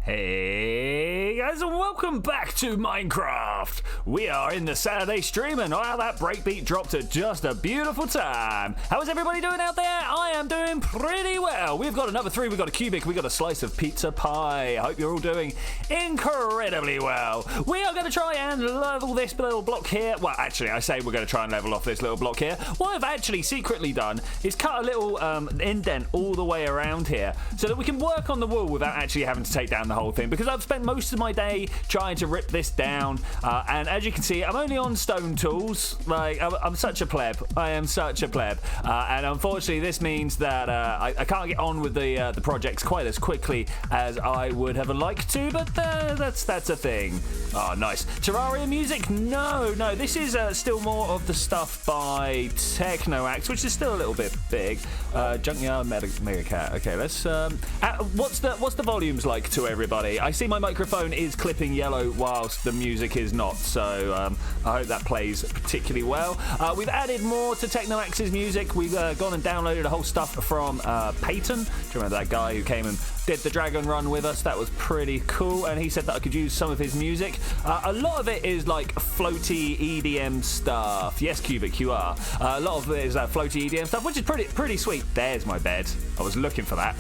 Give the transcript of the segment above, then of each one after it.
Hey guys, and welcome back to Minecraft. We are in the Saturday stream, and wow, that breakbeat dropped at just a beautiful time. How is everybody doing out there? I am doing pretty well. We've got another 3, we've got a cubic, we've got a slice of pizza pie. I hope you're all doing incredibly well. We are going to try and level this little block here. Well, actually, I say we're going to try and level off this little block here. What I've actually secretly done is cut a little indent all the way around here so that we can work on the wall without actually having to take down the whole thing, because I've spent most of my day trying to rip this down, and as you can see, I'm only on stone tools. Like, I'm such a pleb. I am such a pleb, and unfortunately this means that I can't get on with the projects quite as quickly as I would have liked to, but that's a thing. Oh, nice. Terraria music? No, this is still more of the stuff by Technoax, which is still a little bit big. Junkyard Mega Cat. Okay, let's what's the volumes like to everybody? I see my microphone is clipping yellow whilst the music is not, so I hope that plays particularly well. We've added more to Technoax's music. We've gone and downloaded a whole stuff from Peyton. Do you remember that guy who came and did the Dragon Run with us? That was pretty cool, and he said that I could use some of his music. A lot of it is like floaty EDM stuff. Yes, Cubic, you are. A lot of it is floaty EDM stuff, which is pretty sweet. There's my bed. I was looking for that.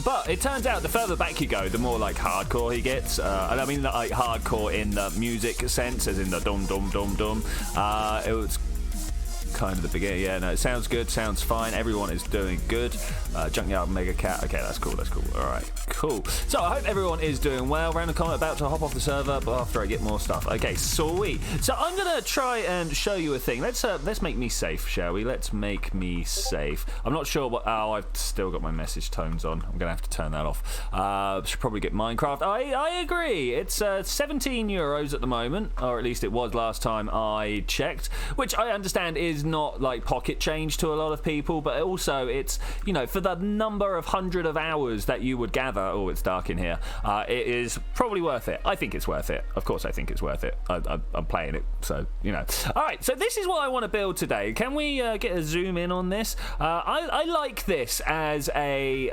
But it turns out the further back you go, the more like hardcore he gets. And I mean like hardcore in the music sense, as in the dum dum dum dum. It was kind of the beginning. Yeah, no, it sounds good, sounds fine. Everyone is doing good. Junkyard Mega Cat. Okay, that's cool. All right, cool. So I hope everyone is doing well. Random comment about to hop off the server, but after I get more stuff. Okay, sweet. So I'm gonna try and show you a thing. Let's make me safe, shall we? Let's make me safe. I'm not sure what. Oh, I've still got my message tones on. I'm gonna have to turn that off. Should probably get Minecraft. I agree. It's 17 euros at the moment, or at least it was last time I checked, which I understand is not like pocket change to a lot of people, but also it's, you know, for the number of hundred of hours that you would gather. Oh, it's dark in here. It is probably worth it. I think it's worth it. Of course I think it's worth it. I'm playing it, so you know. Alright, so this is what I want to build today. Can we get a zoom in on this? I like this as a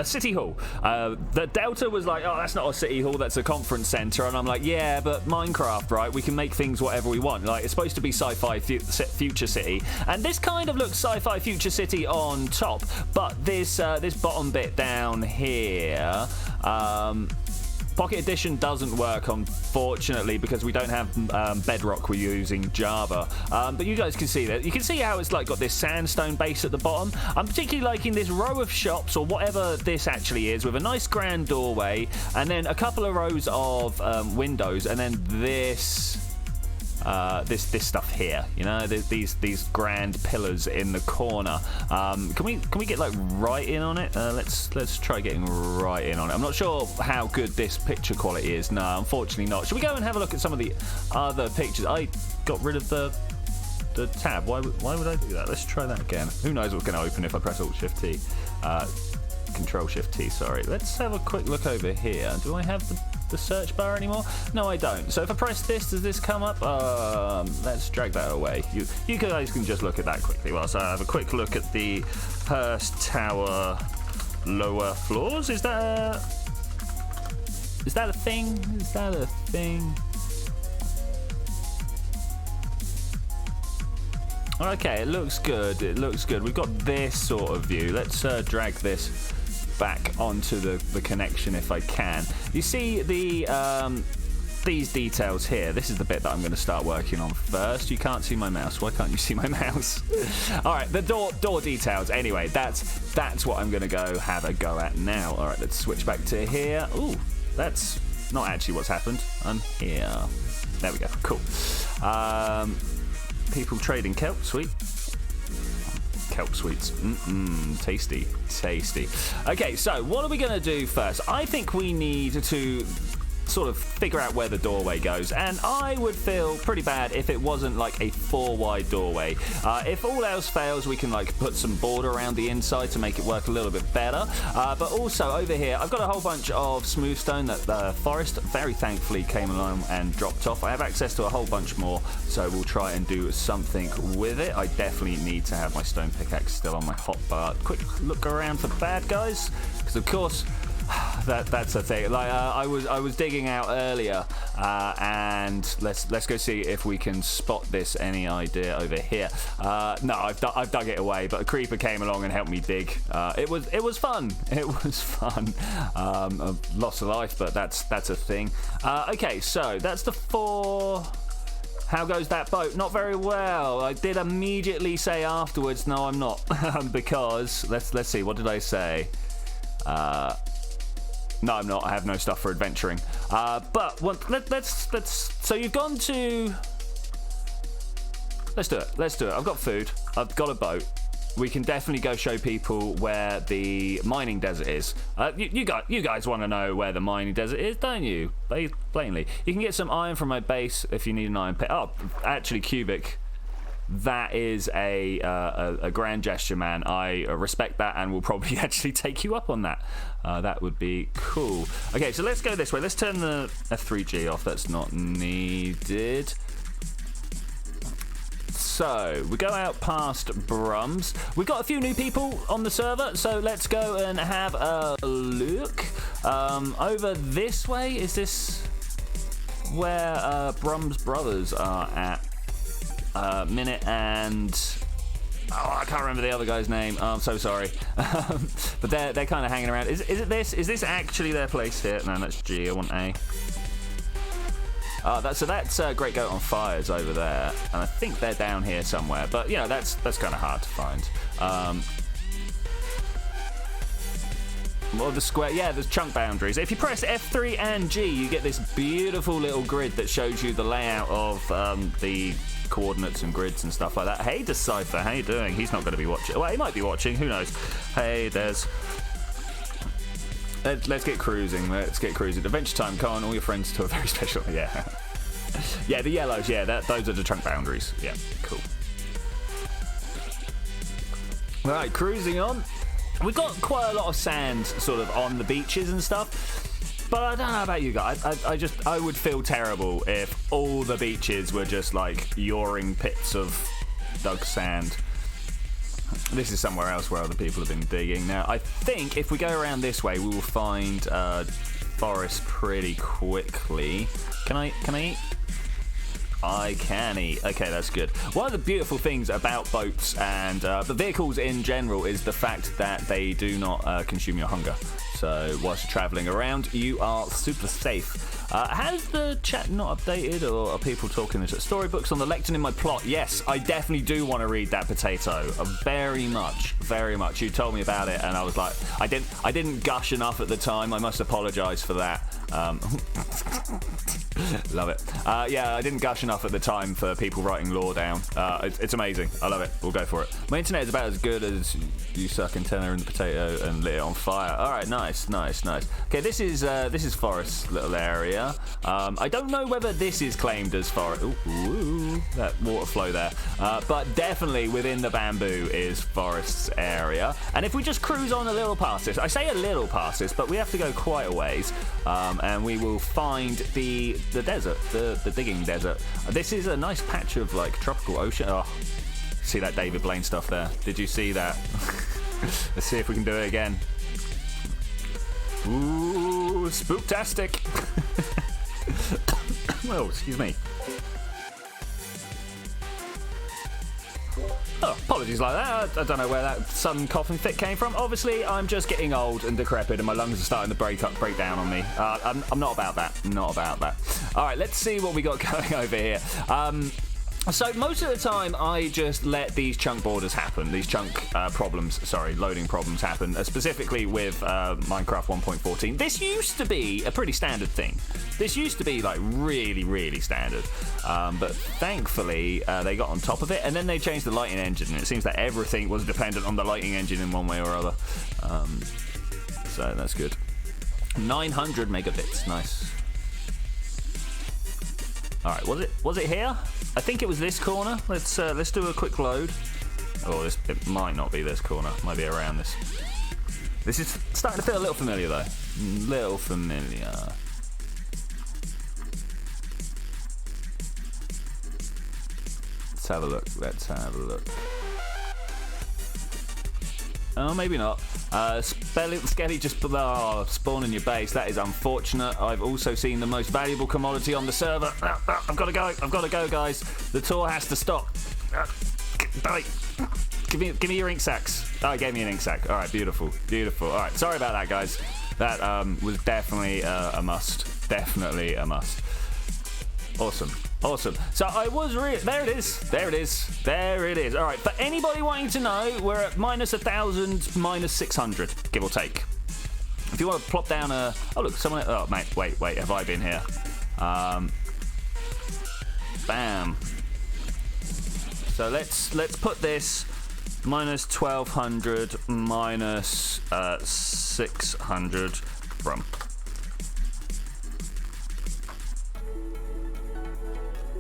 city hall. The Delta was like, oh, that's not a city hall, that's a conference center, and I'm like, yeah, but Minecraft, right? We can make things whatever we want. Like, it's supposed to be sci-fi future city, and this kind of looks sci-fi future city on top, but this bottom bit down here, Pocket Edition doesn't work, unfortunately, because we don't have Bedrock. We're using Java. But you guys can see that. You can see how it's like got this sandstone base at the bottom. I'm particularly liking this row of shops, or whatever this actually is, with a nice grand doorway, and then a couple of rows of windows, and then this stuff here, you know, these grand pillars in the corner. Can we get like right in on it? Let's try getting right in on it. I'm not sure how good this picture quality is. No, unfortunately not. Should we go and have a look at some of the other pictures? I got rid of the tab. Why would I do that? Let's try that again. Who knows what's going to open if I press Alt Shift T? Control Shift T, sorry. Let's have a quick look over here. Do I have the search bar anymore? No, I don't. So if I press this, does this come up? Let's drag that away. You guys can just look at that quickly whilst I have a quick look at the Hearst Tower lower floors. Is that a thing? Is that a thing? Okay, it looks good. It looks good. We've got this sort of view. Let's drag this back onto the connection if I can. You see these details here. This is the bit that I'm going to start working on first. You can't see my mouse. Why can't you see my mouse? All right, the door details. Anyway, that's what I'm going to go have a go at now. All right, let's switch back to here. Ooh, that's not actually what's happened. I'm here. There we go. Cool. People trading kelp. Sweet. Kelp sweets. Tasty. Okay, so what are we going to do first? I think we need to sort of figure out where the doorway goes, and I would feel pretty bad if it wasn't like a 4-wide doorway. If all else fails, we can like put some border around the inside to make it work a little bit better. But also over here, I've got a whole bunch of smooth stone that the forest very thankfully came along and dropped off. I have access to a whole bunch more, so we'll try and do something with it. I definitely need to have my stone pickaxe still on my hotbar. Quick look around for bad guys, because of course that's the thing. Like I was digging out earlier, and let's go see if we can spot this. Any idea over here? No, I've dug it away, but a creeper came along and helped me dig. It was fun. It was fun. I've lost a life, but that's a thing. Okay, so that's the 4. How goes that boat? Not very well. I did immediately say afterwards, no, I'm not, because let's see. What did I say? No, I'm not. I have no stuff for adventuring. But let's. So you've gone to. Let's do it. Let's do it. I've got food. I've got a boat. We can definitely go show people where the mining desert is. You guys want to know where the mining desert is, don't you? Blatantly. You can get some iron from my base if you need an iron pick. Oh, actually, Cubic. That is a grand gesture, man. I respect that and will probably actually take you up on that. That would be cool. Okay, so let's go this way. Let's turn the F3G off. That's not needed. So we go out past Brums. We've got a few new people on the server, so let's go and have a look. Over this way, is this where Brums Brothers are at? Minute and I can't remember the other guy's name. Oh, I'm so sorry. But they're kind of hanging around. Is it this? Is this actually their place here? No, that's G. I want A. So that's Great Goat on Fires over there, and I think they're down here somewhere. But you know, that's kind of hard to find. Well, the square, yeah, there's chunk boundaries. If you press F3 and G, you get this beautiful little grid that shows you the layout of the coordinates and grids and stuff like that. Hey, Decipher, how you doing? He's not going to be watching. Well, he might be watching. Who knows? Hey, Des. Let's get cruising. Let's get cruising. Adventure time, come on, all your friends to a very special. Yeah. Yeah, the yellows. Yeah, those are the chunk boundaries. Yeah, cool. All right, cruising on. We've got quite a lot of sand sort of on the beaches and stuff, but I don't know about you guys. I would feel terrible if all the beaches were just like yawning pits of dug sand. This is somewhere else where other people have been digging. Now, I think if we go around this way, we will find forest pretty quickly. Can I eat? I can eat. Okay, that's good. One of the beautiful things about boats and the vehicles in general is the fact that they do not consume your hunger. So whilst you're traveling around, you are super safe. Has the chat not updated, or are people talking in the chat? Storybooks on the lectern in my plot. Yes, I definitely do want to read that, Potato. Very much, very much. You told me about it, and I was like, I didn't gush enough at the time. I must apologise for that. Love it. Yeah, I didn't gush enough at the time for people writing lore down. It's amazing. I love it. We'll go for it. My internet is about as good as you suck antenna in the potato and lit it on fire. All right, nice. Okay, this is Forest's little area. I don't know whether this is claimed as forest. Ooh, that water flow there. But definitely within the bamboo is Forest's area. And if we just cruise on a little past this, I say a little past this, but we have to go quite a ways, and we will find the desert, the digging desert. This is a nice patch of like tropical ocean. Oh, see that David Blaine stuff there? Did you see that? Let's see if we can do it again. Ooh, spooktastic. Oh, excuse me. Oh, apologies like that. I don't know where that sudden coughing fit came from. Obviously, I'm just getting old and decrepit, and my lungs are starting to break down on me. I'm not about that. Not about that. All right, let's see what we got going over here. So most of the time, I just let these chunk borders happen, these chunk loading problems happen, specifically with Minecraft 1.14. This used to be a pretty standard thing. This used to be like really, really standard. But thankfully, they got on top of it, and then they changed the lighting engine, and it seems that everything was dependent on the lighting engine in one way or other. So that's good. 900 megabits, nice. Alright, was it here? I think it was this corner. Let's do a quick load. Oh, it might not be this corner. Might be around this. This is starting to feel a little familiar though. Little familiar. Let's have a look. Let's have a look. Oh, maybe not. Skelly just spawn in your base. That is unfortunate. I've also seen the most valuable commodity on the server. I've got to go. I've got to go, guys. The tour has to stop. Give me your ink sacks. Oh, he gave me an ink sack. All right, beautiful, beautiful. All right, sorry about that, guys. That was definitely a must. Definitely a must. Awesome. Awesome. So I was there it is. There it is. There it is. All right. For anybody wanting to know, we're at -1,000, -600, give or take. If you want to plop down a... Oh, look, someone... Oh, mate, wait. Have I been here? Bam. So let's put this -1,200, -600 from...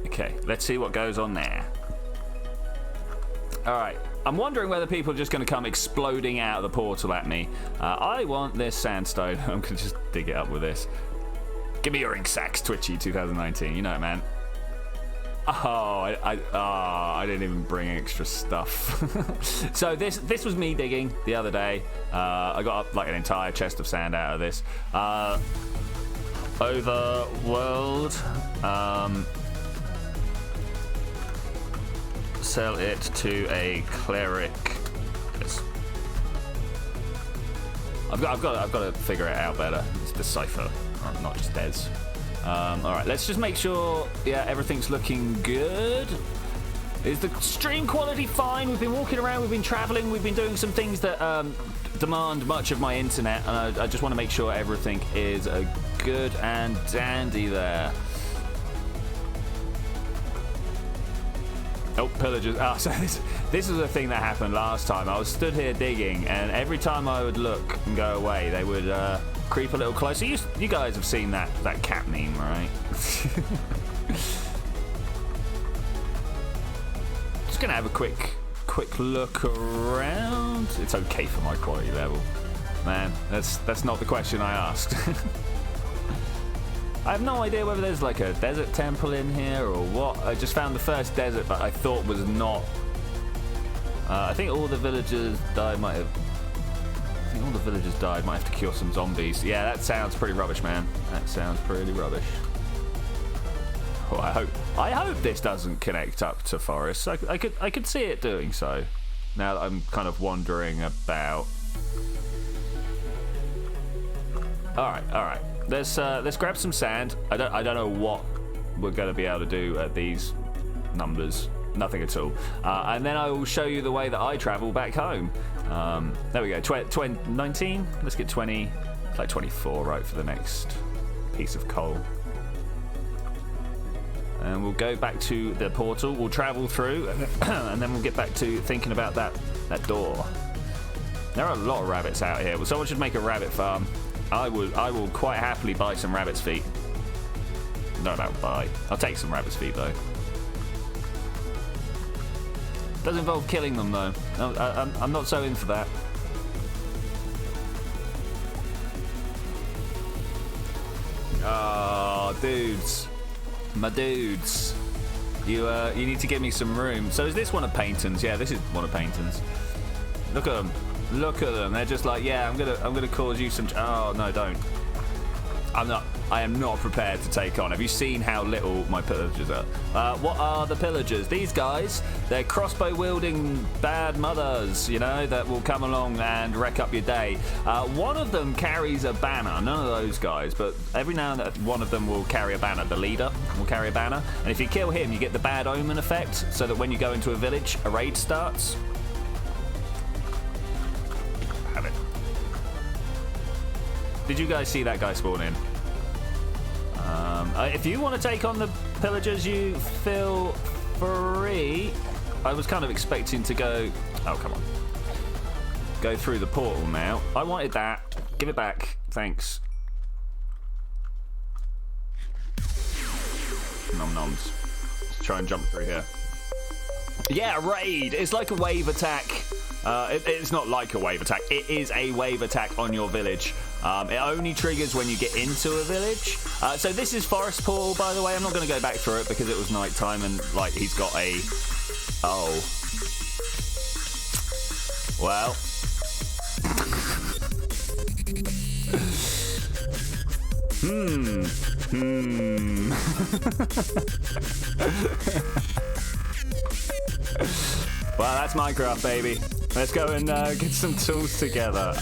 Okay, let's see what goes on there. All right, I'm wondering whether people are just going to come exploding out of the portal at me. I want this sandstone. I'm going to just dig it up with this. Give me your ink sacks, Twitchi 2019. You know it, man. Oh, I didn't even bring extra stuff. So this was me digging the other day. I got like an entire chest of sand out of this. Overworld. Sell it to a cleric. Yes. I've got to figure it out better. It's decipher, not just Des. All right, let's just make sure. Yeah, everything's looking good. Is the stream quality fine? We've been walking around, we've been traveling, we've been doing some things that demand much of my internet, and I just want to make sure everything is good and dandy there. Oh, pillagers. Oh, so this is a thing that happened last time. I was stood here digging, and every time I would look and go away, they would creep a little closer. You guys have seen that cat meme, right? Just gonna have a quick look around. It's okay for my quality level, man. That's not the question I asked. I have no idea whether there's like a desert temple in here or what. I just found the first desert that I thought was not. I think all the villagers died. Might have to cure some zombies. Yeah, that sounds pretty rubbish, man. That sounds pretty rubbish. Well, I hope this doesn't connect up to forests. I could see it doing so. Now that I'm kind of wandering about. All right. Let's grab some sand. I don't know what we're going to be able to do at these numbers. Nothing at all. And then I will show you the way that I travel back home. There we go. 19. Let's get 20. Like 24, right, for the next piece of coal. And we'll go back to the portal. We'll travel through, and then we'll get back to thinking about that door. There are a lot of rabbits out here. Well, someone should make a rabbit farm. I will quite happily buy some rabbit's feet. No, about buy. I'll take some rabbit's feet though. Does involve killing them though. I'm not so in for that. Oh, dudes, my dudes. You need to give me some room. So is this one of Paynton's? Yeah, this is one of Paynton's. Look at them. Look at them. They're just like, yeah, I'm gonna cause you some. Oh no, don't. I am not prepared to take on. Have you seen how little my pillagers are? What are the pillagers? These guys, they're crossbow-wielding bad mothers, you know, that will come along and wreck up your day. One of them carries a banner. None of those guys, but every now and then one of them will carry a banner. The leader will carry a banner, and if you kill him, you get the bad omen effect, so that when you go into a village, a raid starts. Have it. Did you guys see that guy spawn in? If you want to take on the pillagers, you feel free. I was kind of expecting to go... Oh, come on. Go through the portal now. I wanted that. Give it back. Thanks. Nom noms. Let's try and jump through here. Yeah, raid. It's like a wave attack. It's not like a wave attack. It is a wave attack on your village. It only triggers when you get into a village. So this is Forest Portal, by the way. I'm not going to go back through it because it was night time and like he's got a... Oh. Well. Well, that's Minecraft, baby. Let's go and get some tools together.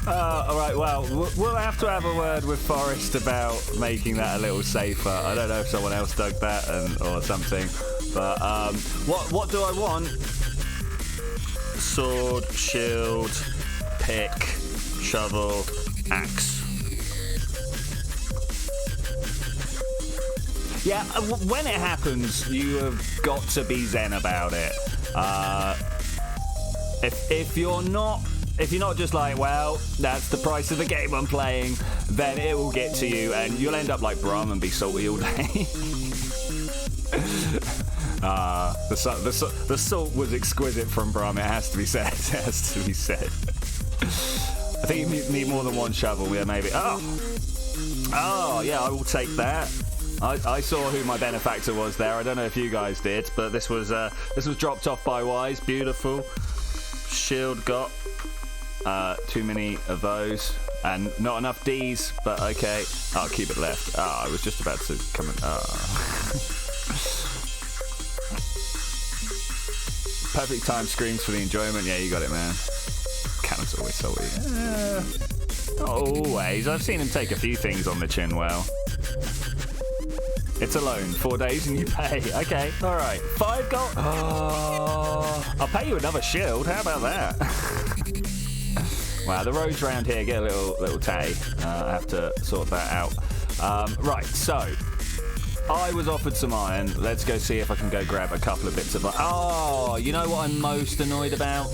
All right, well, we'll have to have a word with Forest about making that a little safer. I don't know if someone else dug that or something, but what do I want? Sword, shield, pick, shovel, axe. Yeah, when it happens, you have got to be zen about it. If you're not just like, well, that's the price of the game I'm playing, then it will get to you, and you'll end up like Brum and be salty all day. The salt was exquisite from Brum. It has to be said. It has to be said. I think you need more than one shovel. Yeah, maybe. Oh, yeah, I will take that. I saw who my benefactor was there. I don't know if you guys did, but this was dropped off by Wise. Beautiful. Shield got too many of those and not enough D's, but okay. Oh, keep it left. I was just about to come in. Perfect time screams for the enjoyment. Yeah, you got it, man. Cannon's always salty. Not always. I've seen him take a few things on the chin well. It's a loan. 4 days and you pay. Okay, all right. 5 gold. Oh, I'll pay you another shield. How about that? Wow, the roads around here get a little tatty. I have to sort that out. Right, so I was offered some iron. Let's go see if I can go grab a couple of bits of iron. Oh, you know what I'm most annoyed about?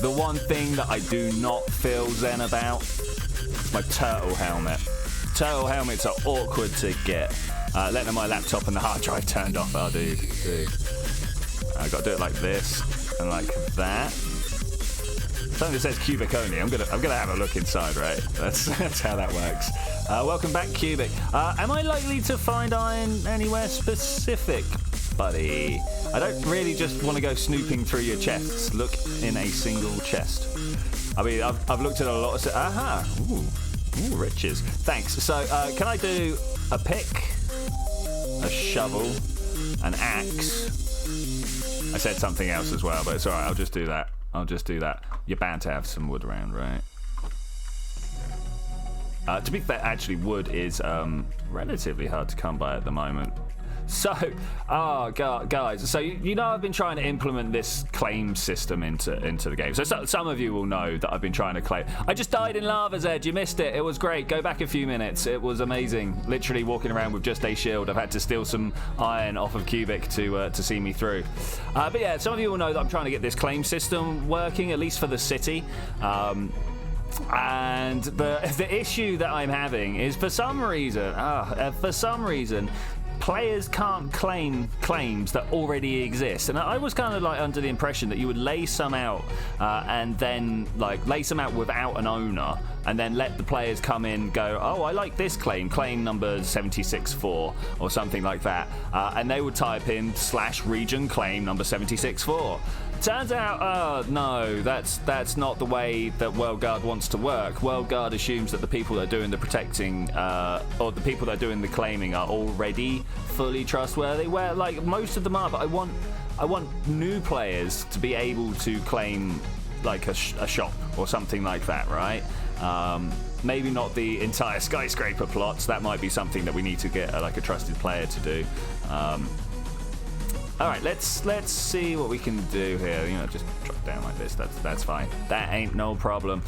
The one thing that I do not feel zen about is my turtle helmet. Turtle helmets are awkward to get. Letting my laptop and the hard drive turned off. Oh, dude. I got to do it like this and like that. Something that says cubic only. I'm gonna have a look inside, right? That's how that works. Welcome back, Cubic. Am I likely to find iron anywhere specific, buddy? I don't really just want to go snooping through your chests. Look in a single chest. I mean, I've looked at a lot of... Aha! Ooh, riches. Thanks. So, can I do a pick, a shovel, an axe? I said something else as well, but it's all right. I'll just do that. You're bound to have some wood around, right? To be fair, actually, wood is relatively hard to come by at the moment. So, guys, so you know I've been trying to implement this claim system into the game. So some of you will know that I've been trying to claim. I just died in Lava's Edge. You missed it. It was great. Go back a few minutes. It was amazing. Literally walking around with just a shield. I've had to steal some iron off of Cubic to see me through. But yeah, some of you will know that I'm trying to get this claim system working, at least for the city. And the issue that I'm having is for some reason, players can't claim claims that already exist. And I was kind of like under the impression that you would lay some out and then like lay some out without an owner and then let the players come in, go, oh, I like this claim number 764 or something like that. And they would type in /region claim number 764. Turns out, no, that's not the way that WorldGuard wants to work. WorldGuard assumes that the people that are doing the protecting, or the people that are doing the claiming are already fully trustworthy. Where, like, most of them are, but I want new players to be able to claim, like, a shop or something like that, right? Maybe not the entire skyscraper plots. That might be something that we need to get, like, a trusted player to do. All right, let's see what we can do here. You know, just drop down like this. That's fine. That ain't no problem.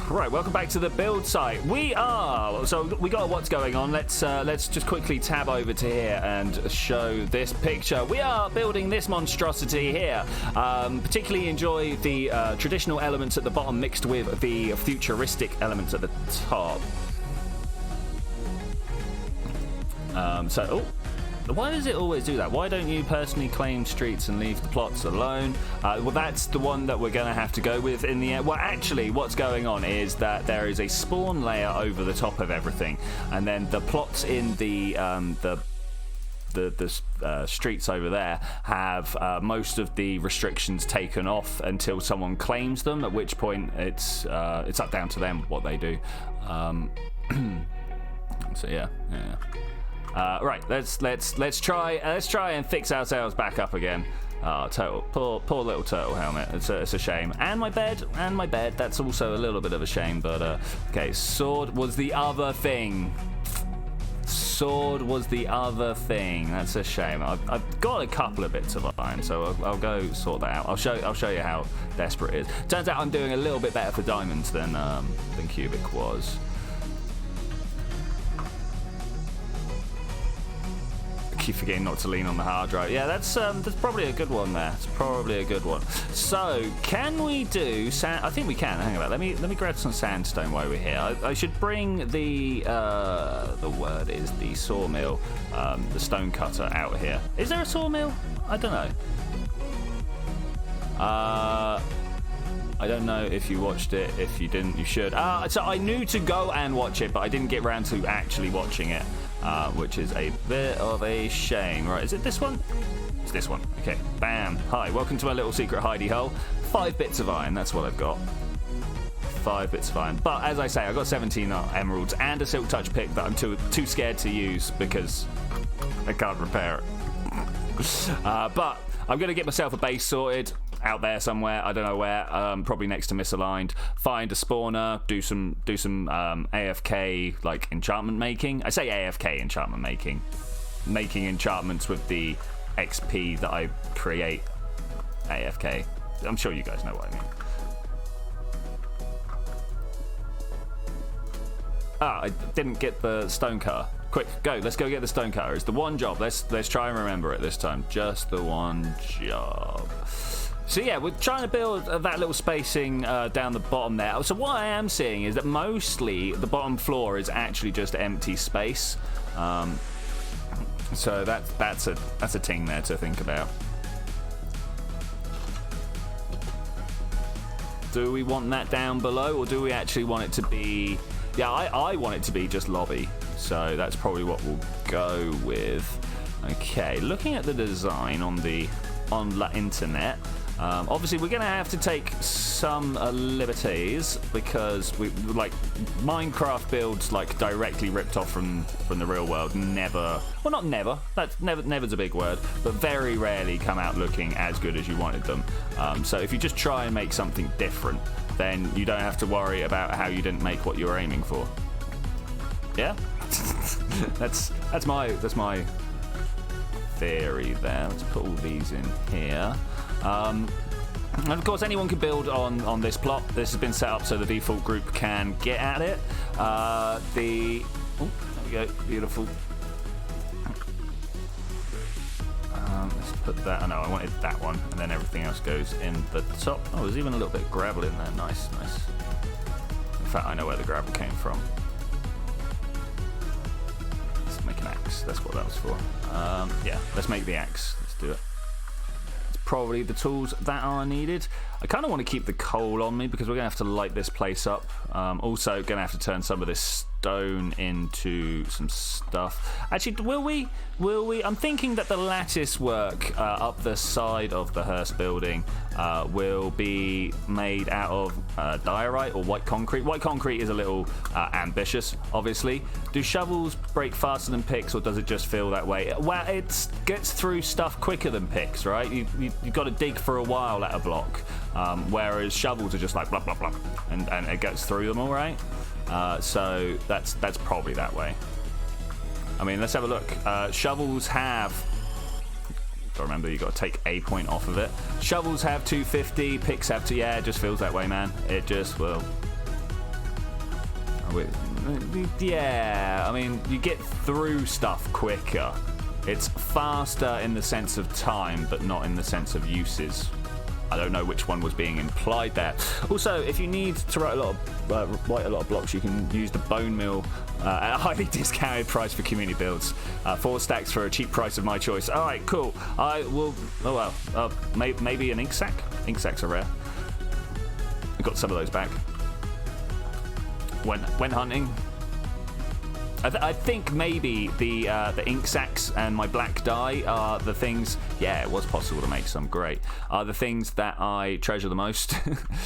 Right, welcome back to the build site. We got what's going on. Let's just quickly tab over to here and show this picture. We are building this monstrosity here. Particularly enjoy the traditional elements at the bottom mixed with the futuristic elements at the top. Why does it always do that? Why don't you personally claim streets and leave the plots alone? Well, that's the one that we're going to have to go with in the end. Well, actually, what's going on is that there is a spawn layer over the top of everything, and then the plots in the streets over there have most of the restrictions taken off until someone claims them, at which point it's up down to them what they do. So yeah. Right, let's try and fix ourselves back up again. Oh, poor little turtle helmet. It's a shame. And my bed. That's also a little bit of a shame. But okay, sword was the other thing. That's a shame. I've got a couple of bits of iron, so I'll go sort that out. I'll show you how desperate it is. Turns out I'm doing a little bit better for diamonds than Cubic was. Keep forgetting not to lean on the hard drive. Yeah, that's probably a good one there. It's probably a good one. So, can we do sand? I think we can. Hang on, let me grab some sandstone while we're here. I should bring the word is the sawmill, the stone cutter out here. Is there a sawmill? I don't know. I don't know if you watched it. If you didn't, you should. So I knew to go and watch it, but I didn't get around to actually watching it. Which is a bit of a shame. Right, is it this one? It's this one. Okay, bam. Hi, welcome to my little secret hidey hole. 5 bits of iron, that's what I've got. 5 bits of iron. But as I say, I've got 17 emeralds and a silk touch pick that I'm too scared to use because I can't repair it. But I'm going to get myself a base sorted out there somewhere. I don't know where. Probably next to misaligned. Find a spawner. Do some AFK like enchantment making. I say AFK enchantment making. Making enchantments with the XP that I create. AFK. I'm sure you guys know what I mean. I didn't get the stone cutter. Quick, go. Let's go get the stone cutter. It's the one job. Let's try and remember it this time. Just the one job. So yeah, we're trying to build that little spacing down the bottom there. So what I am seeing is that mostly the bottom floor is actually just empty space. So that's a thing there to think about. Do we want that down below, or do we actually want it to be? Yeah, I want it to be just lobby. So that's probably what we'll go with. Okay, looking at the design on the internet. Obviously, we're going to have to take some liberties because we like Minecraft builds like directly ripped off from the real world. Never, well, not never. That's never's a big word, but very rarely come out looking as good as you wanted them. So if you just try and make something different, then you don't have to worry about how you didn't make what you were aiming for. Yeah, that's my theory there. Let's put all these in here. And of course, anyone can build on this plot. This has been set up so the default group can get at it. Oh, there we go, beautiful. Let's put that. Oh no, I wanted that one, and then everything else goes in the top. Oh, there's even a little bit of gravel in there. Nice. In fact, I know where the gravel came from. Let's make an axe. That's what that was for. Yeah, let's make the axe. Let's do it. Probably the tools that are needed. I kind of want to keep the coal on me because we're going to have to light this place up. Also going to have to turn some of this stone into some stuff. Actually, will we? I'm thinking that the lattice work up the side of the Hearst building will be made out of diorite or white concrete. White concrete is a little ambitious, obviously. Do shovels break faster than picks, or does it just feel that way? Well, it gets through stuff quicker than picks, right? You've got to dig for a while at a block, whereas shovels are just like blah blah blah, and it gets through them all right. So that's probably that way. I mean, let's have a look. Shovels have. Got to remember, you got to take a point off of it. Shovels have 250. Picks have to. Yeah, it just feels that way, man. It just will. Yeah, I mean, you get through stuff quicker. It's faster in the sense of time, but not in the sense of uses. I don't know which one was being implied there. Also, if you need to write a lot of blocks, you can use the bone mill at a highly discounted price for community builds. 4 stacks for a cheap price of my choice. All right, cool. I will. Oh well, maybe an ink sack. Ink sacks are rare. I got some of those back. When hunting. I think maybe the ink sacks and my black dye are the things. Yeah, it was possible to make some. Great. Are the things that I treasure the most.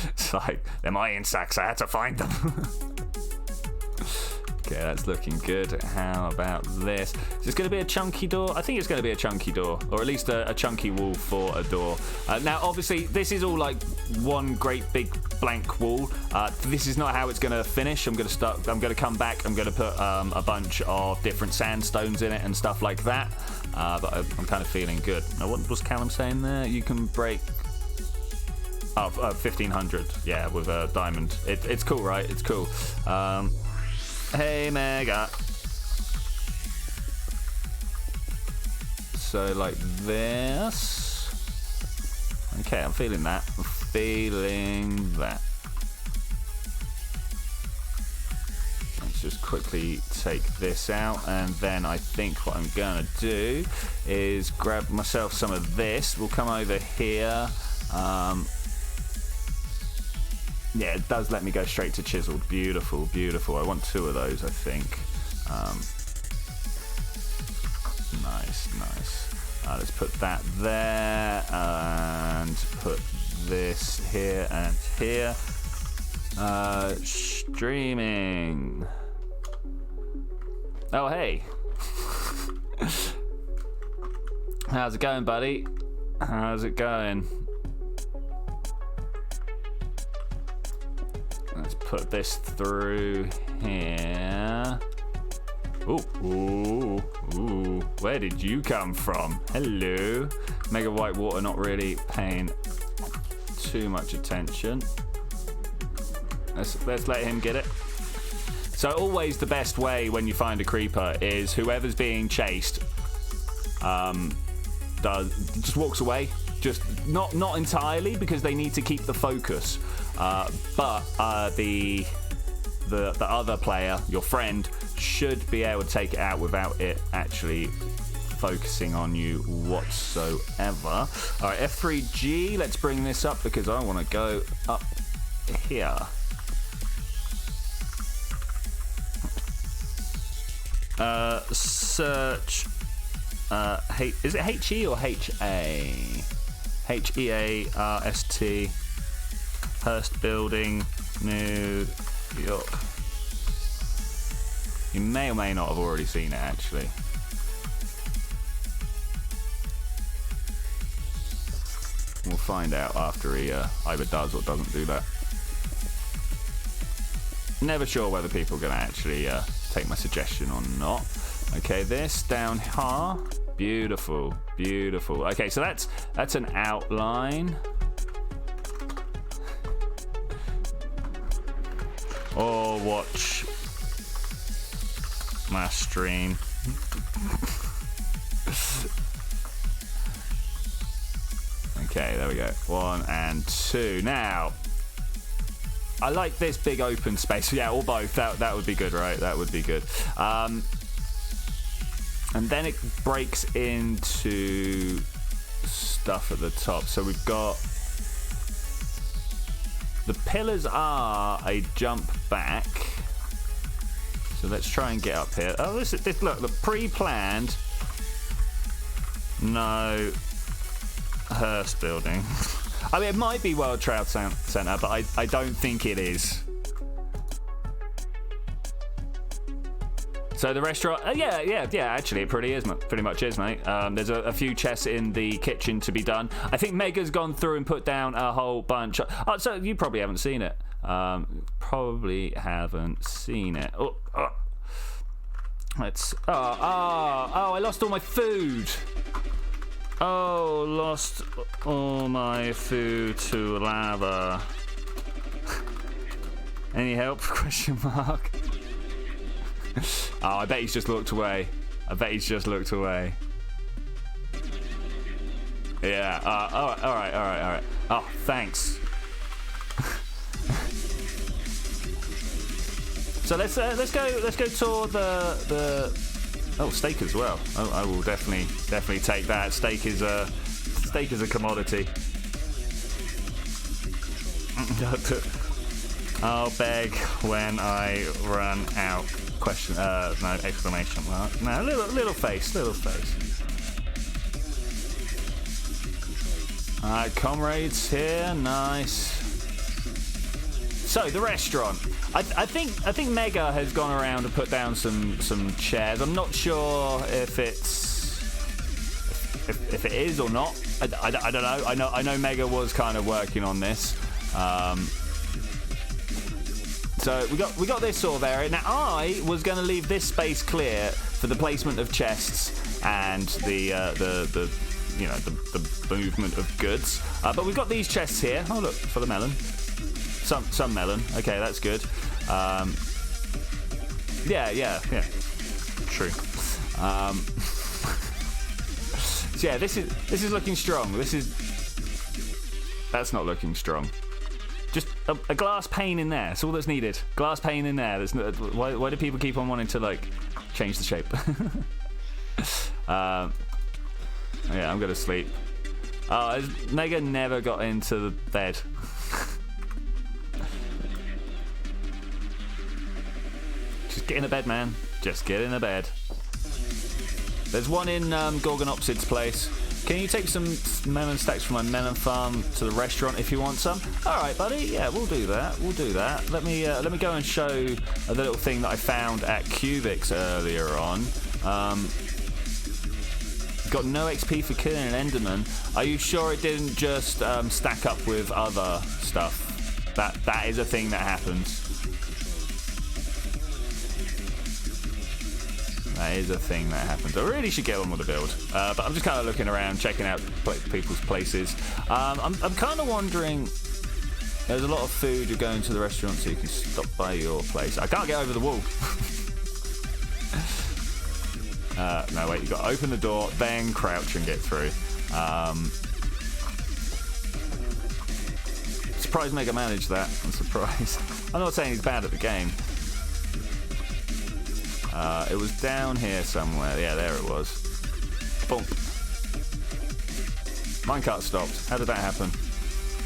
It's like they're my ink sacks. I had to find them. Okay, that's looking good. How about this? Is this going to be a chunky door? I think it's going to be a chunky door, or at least a chunky wall for a door. Now, obviously, this is all like one great big blank wall. This is not how it's going to finish. I'm going to come back. I'm going to put a bunch of different sandstones in it and stuff like that. But I'm kind of feeling good. Now, what was Callum saying there? You can break. 1500. Yeah, with a diamond. It's cool, right? It's cool. Hey, Mega. So, like this. Okay, I'm feeling that. I'm feeling that. Let's just quickly take this out, and then I think what I'm going to do is grab myself some of this. We'll come over here. Yeah, it does let me go straight to chiseled. Beautiful, beautiful. I want 2 of those, I think. Nice. Let's put that there and put this here and here. Streaming. Oh, hey. How's it going, buddy? How's it going? Let's put this through here. Ooh. Where did you come from? Hello. Mega White Water not really paying too much attention. Let's let him get it. So always the best way when you find a creeper is whoever's being chased just walks away. Just not entirely, because they need to keep the focus. But the other player, your friend, should be able to take it out without it actually focusing on you whatsoever. All right, F3G. Let's bring this up because I want to go up here. Search. Is it HE or HA? HEARST. Hearst Building, New York. You may or may not have already seen it, actually. We'll find out after he either does or doesn't do that. Never sure whether people are going to actually take my suggestion or not. Okay, this down here. Beautiful, beautiful. Okay, so that's an outline. Or watch my stream. Okay, there we go. 1 and 2. Now, I like this big open space. Yeah, or both. That would be good, right? That would be good. And then it breaks into stuff at the top. So we've got... The pillars are a jump back. So let's try and get up here. Oh, this look, the pre-planned. No Hearst Building. I mean, it might be World Trade Center, but I don't think it is. So the restaurant, yeah, actually it pretty much is, mate. There's a few chests in the kitchen to be done. I think Mega's gone through and put down a whole bunch. So you probably haven't seen it. Probably haven't seen it. Let's. I lost all my food. Oh, lost all my food to lava. Any help? Question mark. Oh, I bet he's just looked away. I bet he's just looked away. Yeah. All right. Oh, thanks. So let's go tour the oh, steak as well. Oh, I will definitely take that. Steak is a commodity. I'll beg when I run out. Question, no, exclamation mark. No, little face. Alright, comrades here, nice. So the restaurant. I think Mega has gone around and put down some chairs. I'm not sure if it is or not. I don't know. I know Mega was kind of working on this. So we got this sort of area. Now I was going to leave this space clear for the placement of chests and the movement of goods. But we've got these chests here. Oh look, for the melon. Some melon. Okay, that's good. Yeah. True. So yeah, this is looking strong. That's not looking strong. Just a glass pane in there. That's all that's needed. Glass pane in there. Why do people keep on wanting to like change the shape? Yeah, I'm gonna sleep. Mega never got into the bed. Just get in a bed, man. Just get in a bed. There's one in Gorgonopsid's place. Can you take some melon stacks from my melon farm to the restaurant if you want some? All right, buddy. Yeah, we'll do that. Let me go and show the little thing that I found at Cubics earlier on. Got no XP for killing an Enderman. Are you sure it didn't just stack up with other stuff? That is a thing that happens. That is a thing that happens. I really should get on with the build, but I'm just kind of looking around, checking out people's places. I'm kind of wondering. There's a lot of food. You're going to the restaurant, so you can stop by your place. I can't get over the wall. No, wait. You got to open the door, then crouch and get through. Surprised Mega managed that. I'm surprised. I'm not saying he's bad at the game. It was down here somewhere. Yeah, there it was. Boom. Minecart stopped. How did that happen?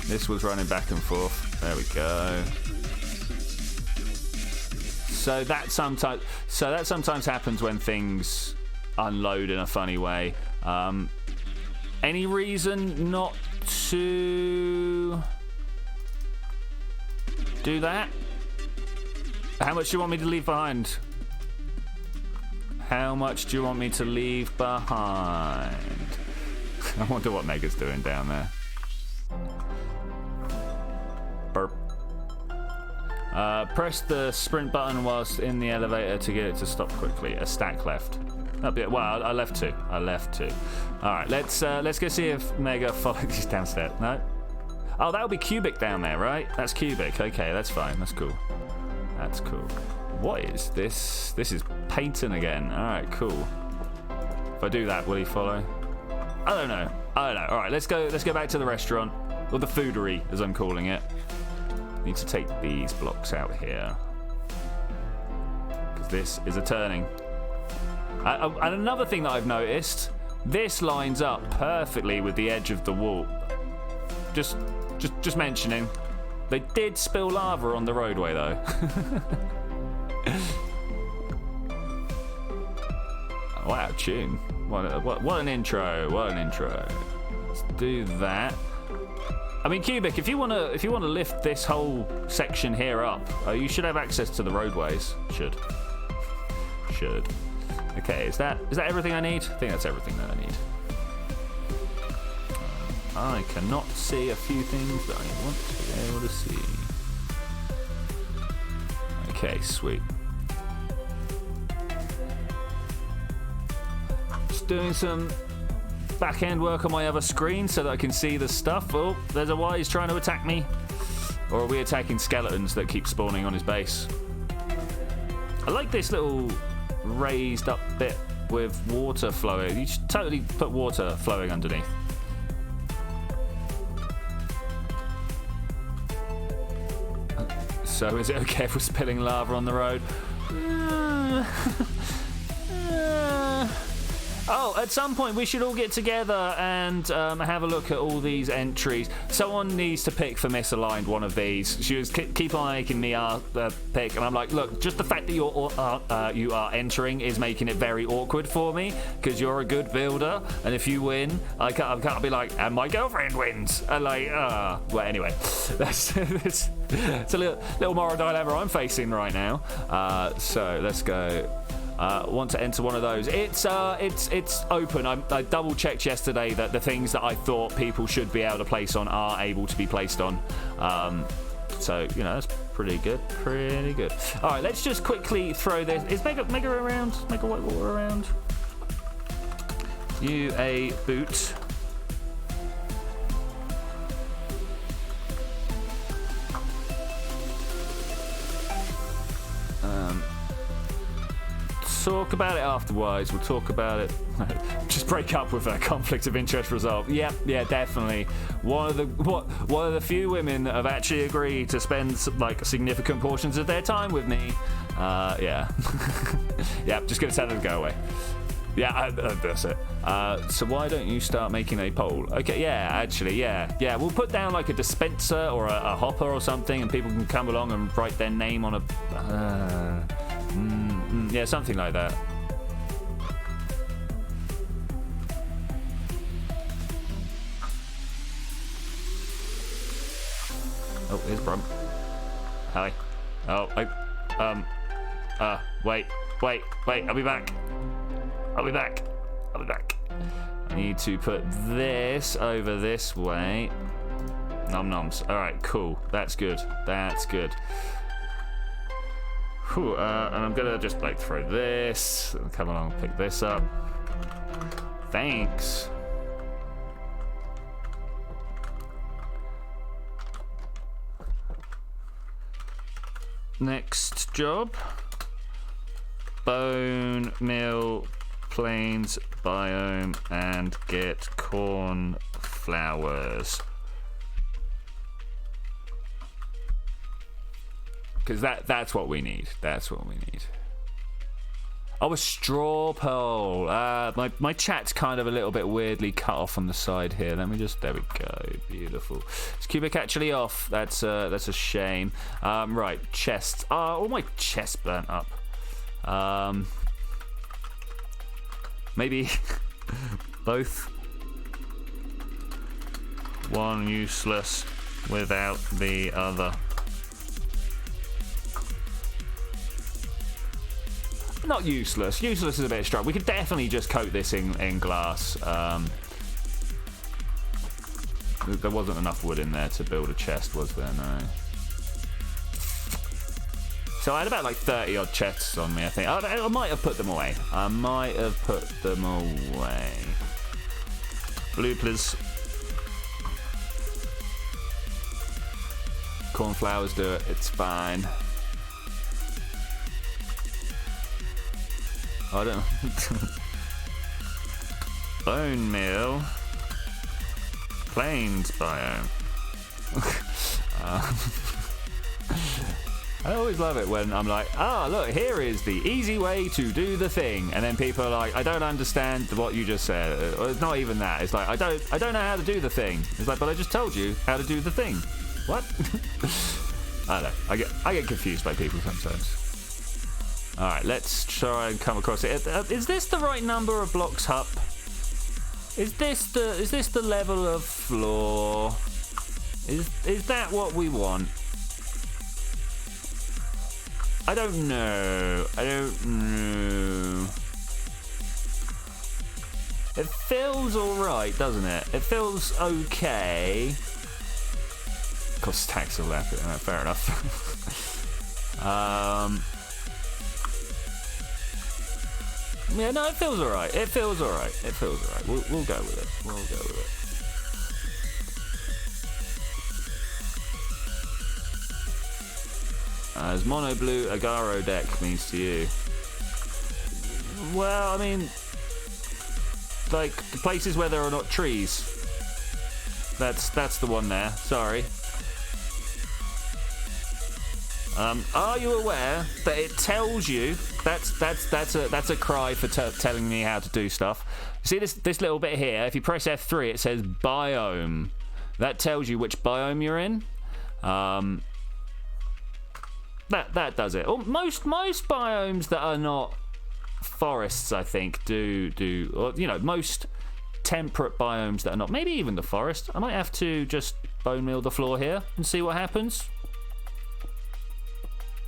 This was running back and forth. There we go. So that sometimes happens when things unload in a funny way. Any reason not to do that? How much do you want me to leave behind? How much do you want me to leave behind? I wonder what Mega's doing down there. Burp. Press the sprint button whilst in the elevator to get it to stop quickly. A stack left. Well, I left two. All right, let's go see if Mega follows downstairs. No. Oh, that'll be Cubic down there, right? That's Cubic. Okay, that's fine. That's cool. What is this? This is Peyton again. All right, cool. If I do that, will he follow? I don't know. All right, let's go back to the restaurant, or the foodery, as I'm calling it. Need to take these blocks out here because this is a turning. And another thing that I've noticed, this lines up perfectly with the edge of the wall. Just mentioning. They did spill lava on the roadway though. Wow, tune. What an intro. Let's do that. I mean, Cubic, if you wanna lift this whole section here up, you should have access to the roadways. Should. Okay, is that everything I need? I think that's everything that I need. I cannot see a few things that I want to be able to see. Okay, sweet. Just doing some back-end work on my other screen so that I can see the stuff. Oh, there's a wise trying to attack me. Or are we attacking skeletons that keep spawning on his base? I like this little raised up bit with water flowing. You should totally put water flowing underneath. So is it okay if we're spilling lava on the road? Oh, at some point we should all get together and have a look at all these entries. Someone needs to pick for misaligned one of these. She was keep on making me pick, and I'm like, look, just the fact that you are entering is making it very awkward for me, because you're a good builder, and if you win, I can't be like, and my girlfriend wins, and like, well, anyway, it's a little moral dilemma I'm facing right now. So let's go. Want to enter one of those. It's open. I double checked yesterday that the things that I thought people should be able to place on are able to be placed on. So, you know, that's pretty good. Pretty good. All right, let's just quickly throw this. Is Mega around? Mega Whitewater around? You a boot. Talk about it afterwards. We'll talk about it. Just break up with a conflict of interest resolved. Yeah, definitely. One of the few women that have actually agreed to spend like significant portions of their time with me. Yeah, yeah. Just gonna tell her to go away. Yeah, that's it. So why don't you start making a poll? Okay, yeah, actually, yeah. We'll put down like a dispenser or a hopper or something, and people can come along and write their name on a. Yeah, something like that. Oh, here's Brum. Hi. Oh, wait. I'll be back. I need to put this over this way. Nom noms. All right, cool. That's good. Whew, and I'm gonna just like throw this and come along and pick this up. Thanks. Next job. Bone meal, plains biome, and get corn flowers. Because that's what we need. Oh, a straw poll. My chat's kind of a little bit weirdly cut off on the side here. Let me just. There we go. Beautiful. Is Cubic actually off? That's a shame. Right, chest. All my chests burnt up. Maybe both. One useless without the other. Not useless. Useless is a bit strong. We could definitely just coat this in glass. There wasn't enough wood in there to build a chest, was there? No. So I had about like 30 odd chests on me, I think. I might have put them away. Bloopers. Cornflowers do it. It's fine. I don't know. Bone meal. Plains biome. I always love it when I'm like, look, here is the easy way to do the thing, and then people are like, I don't understand what you just said. It's not even that. It's like, I don't know how to do the thing. It's like, but I just told you how to do the thing. What? I don't know. I get confused by people sometimes. All right, let's try and come across it. Is this the right number of blocks up? Is this the level of floor? Is that what we want? I don't know. It feels alright, doesn't it? It feels okay. Of course, stacks are left. Fair enough. Yeah, no, it feels alright. We'll go with it. as mono blue agaro deck means to you? Well, I mean, like the places where there are not trees. That's the one there. Sorry. Are you aware that it tells you that's a cry for telling me how to do stuff? See this little bit here? If you press F3, it says biome. That tells you which biome you're in. That does it. Or most biomes that are not forests, I think, do. Or, you know, most temperate biomes that are not. Maybe even the forest. I might have to just bone meal the floor here and see what happens.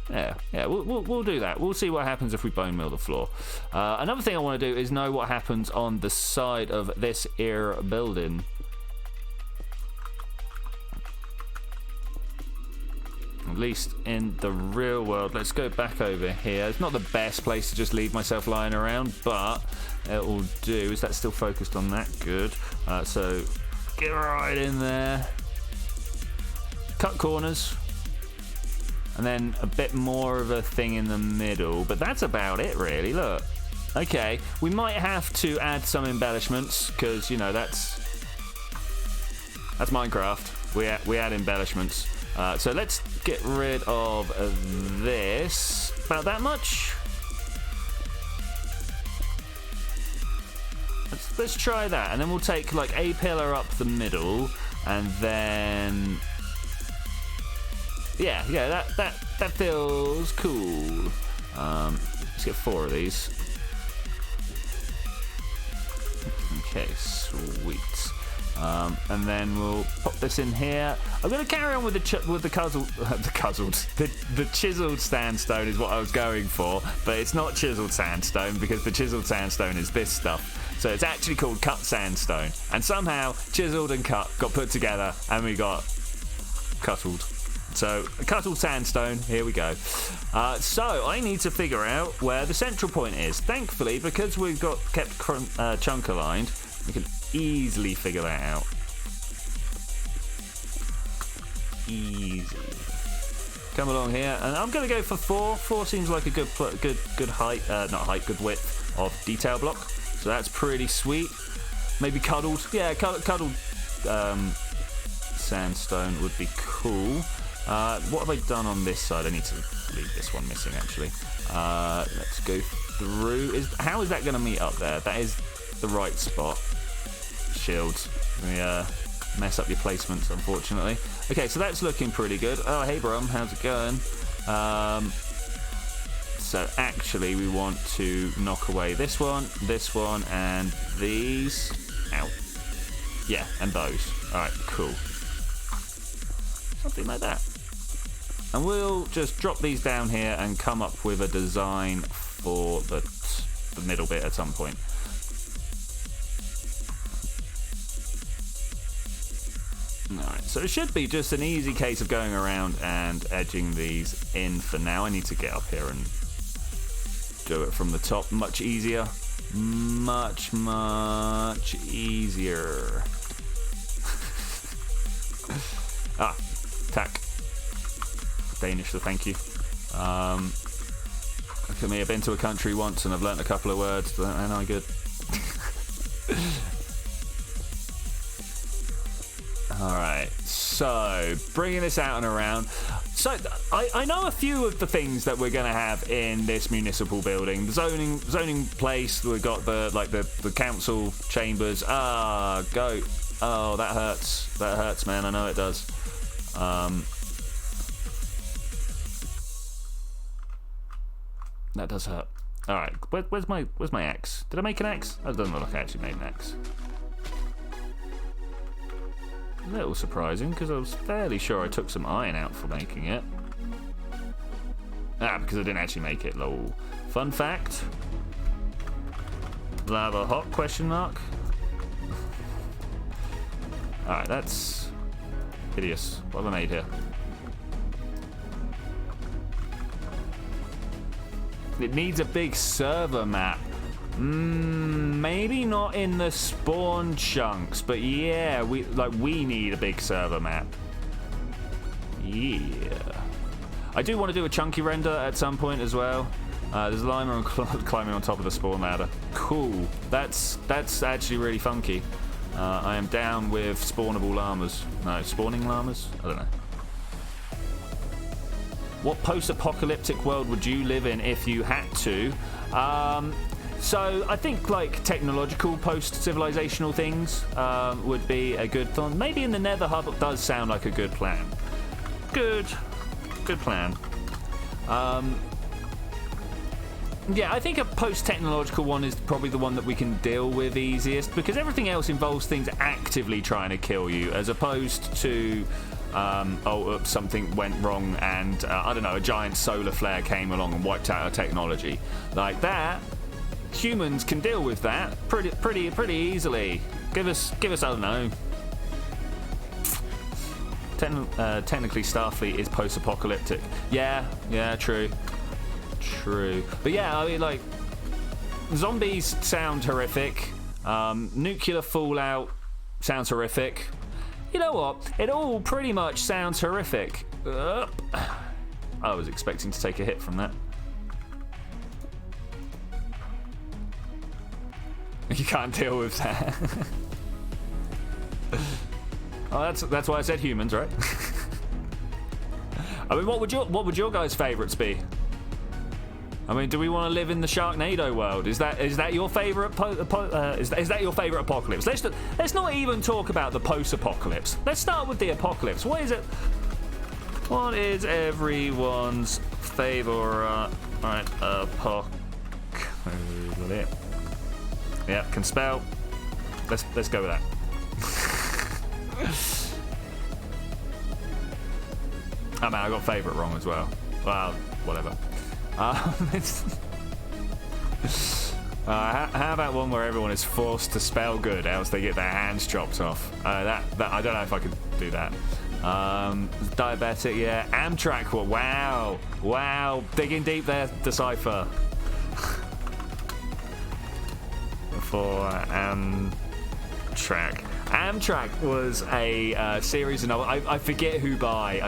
Yeah, we'll do that. We'll see what happens if we bone meal the floor. Another thing I want to do is know what happens on the side of this here building. At least in the real world. Let's go back over here. It's not the best place to just leave myself lying around, but it will do. Is that still focused on that? Good. So get right in there. Cut corners. And then a bit more of a thing in the middle. But that's about it, really. Look. Okay. We might have to add some embellishments, because, you know, that's Minecraft. We add embellishments. So let's get rid of this. About that much. Let's try that. And then we'll take, like, a pillar up the middle. And then... Yeah, that feels cool. Let's get 4 of these. Okay, sweet. And then we'll pop this in here. I'm going to carry on with the chiseled sandstone is what I was going for, but it's not chiseled sandstone because the chiseled sandstone is this stuff. So it's actually called cut sandstone, and somehow chiseled and cut got put together, and we got cuttled. So, cuttled sandstone, here we go. So, I need to figure out where the central point is. Thankfully, because we've got kept chunk aligned, we can easily figure that out. Easy. Come along here, and I'm going to go for 4. 4 seems like a good height, not height, good width of detail block. So that's pretty sweet. Maybe cuddled. Yeah, cuddled sandstone would be cool. What have I done on this side? I need to leave this one missing, actually. Let's go through. How is that going to meet up there? That is the right spot. Shields. We mess up your placements, unfortunately. Okay, so that's looking pretty good. Oh, hey, Brum. How's it going? So actually, we want to knock away this one, and these. Ow. Yeah, and those. All right, cool. Something like that. And we'll just drop these down here and come up with a design for the middle bit at some point. Alright, so it should be just an easy case of going around and edging these in for now. I need to get up here and do it from the top. Much easier. Much easier. Tack. Danish, so thank you. Look at me, I've been to a country once and I've learnt a couple of words, but they're not good. Alright, so bringing this out and around. So I know a few of the things that we're going to have in this municipal building. The zoning place, we've got the council chambers. Goat. Oh, that hurts. That hurts, man. I know it does. That does hurt. All right, where's my X? Did I make an X? I don't know if I actually made an X. A little surprising because I was fairly sure I took some iron out for making it. Because I didn't actually make it. Lol. Fun fact. Lava hot? Question mark. All right, that's hideous. What have I made here? It needs a big server map. Maybe not in the spawn chunks, but yeah, we need a big server map. Yeah. I do want to do a chunky render at some point as well. There's a llama climbing on top of the spawn ladder. Cool. That's actually really funky. I am down with spawnable llamas. No, spawning llamas? I don't know. What post-apocalyptic world would you live in if you had to? So I think like technological post-civilizational things would be a good thing. Maybe in the Nether Hub does sound like a good plan. Good plan. Yeah, I think a post-technological one is probably the one that we can deal with easiest, because everything else involves things actively trying to kill you, as opposed to, oops, something went wrong and, I don't know, a giant solar flare came along and wiped out our technology. Like that, humans can deal with that pretty easily. Give us, I don't know. Technically, Starfleet is post-apocalyptic. Yeah, true. But yeah, I mean, like, zombies sound horrific. Nuclear fallout sounds horrific. You know what? It all pretty much sounds horrific. I was expecting to take a hit from that. You can't deal with that. Oh, that's why I said humans, right? I mean, what would your guys' favourites be? I mean, do we want to live in the Sharknado world? Is that your favorite? Is that your favorite apocalypse? Let's not even talk about the post-apocalypse. Let's start with the apocalypse. What is it? What is everyone's favorite apocalypse? Yeah, can spell. Let's go with that. Oh man, I got favorite wrong as well. Well, whatever. How about one where everyone is forced to spell good, else they get their hands chopped off? That I don't know if I could do that. Diabetic, yeah. Amtrak, wow. Digging deep there, Decipher. For Amtrak. Amtrak was a series of novels. I forget who by.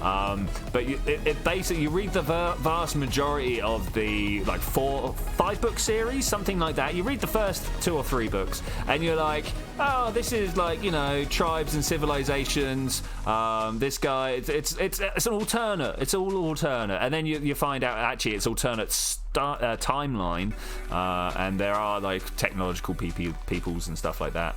But it basically, you read the vast majority of the like 4-5 book series, something like that. You read the first 2 or 3 books, and you're like, oh, this is like, you know, tribes and civilizations. This guy, it's an alternate. It's all alternate, and then you find out actually it's alternate timeline, and there are like technological peoples and stuff like that.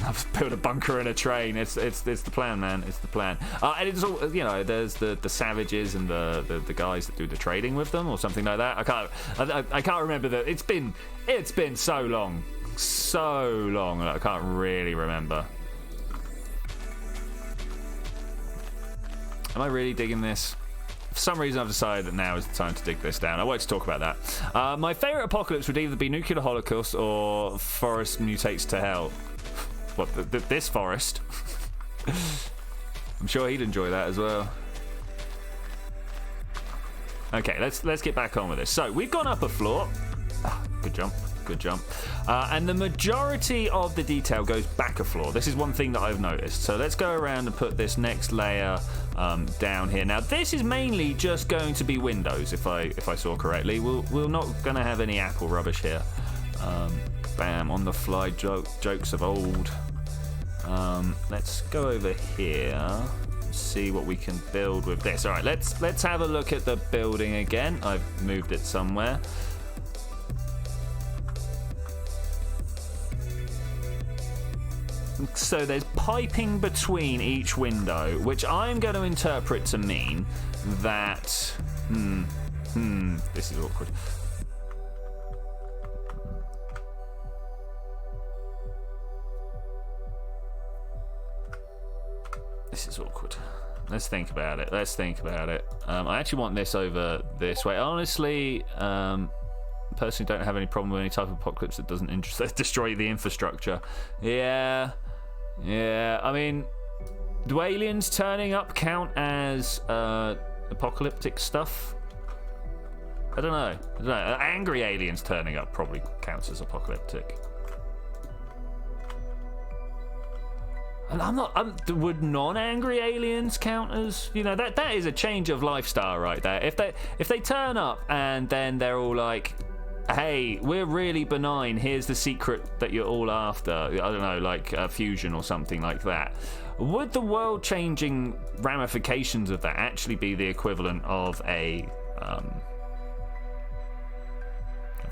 I've built a bunker in a train. It's the plan, man. It's the plan. And it's all, you know, there's the savages and the guys that do the trading with them or something like that. I can't remember that. It's been so long that I can't really remember. Am I really digging this? For some reason, I've decided that now is the time to dig this down. I wanted to talk about that. My favourite apocalypse would either be nuclear holocaust or forest mutates to hell. What, this forest? I'm sure he'd enjoy that as well. Okay, let's get back on with this. So we've gone up a floor. Good jump. And the majority of the detail goes back a floor. This is one thing that I've noticed. So let's go around and put this next layer down here. Now this is mainly just going to be windows, if I saw correctly. We're not going to have any Apple rubbish here. Bam, on the fly jokes of old. Let's go over here, see what we can build with this. All right, let's have a look at the building again. I've moved it somewhere. So there's piping between each window, which I'm going to interpret to mean that this is awkward. This is awkward. Let's think about it. I actually want this over this way. Honestly, personally don't have any problem with any type of apocalypse that doesn't destroy the infrastructure. Yeah. I mean, do aliens turning up count as apocalyptic stuff? I don't know. Angry aliens turning up probably counts as apocalyptic. And would non-angry aliens count as, you know, that is a change of lifestyle right there. If they turn up and then they're all like, hey, we're really benign, here's the secret that you're all after, I don't know, like fusion or something like that, would the world-changing ramifications of that actually be the equivalent of an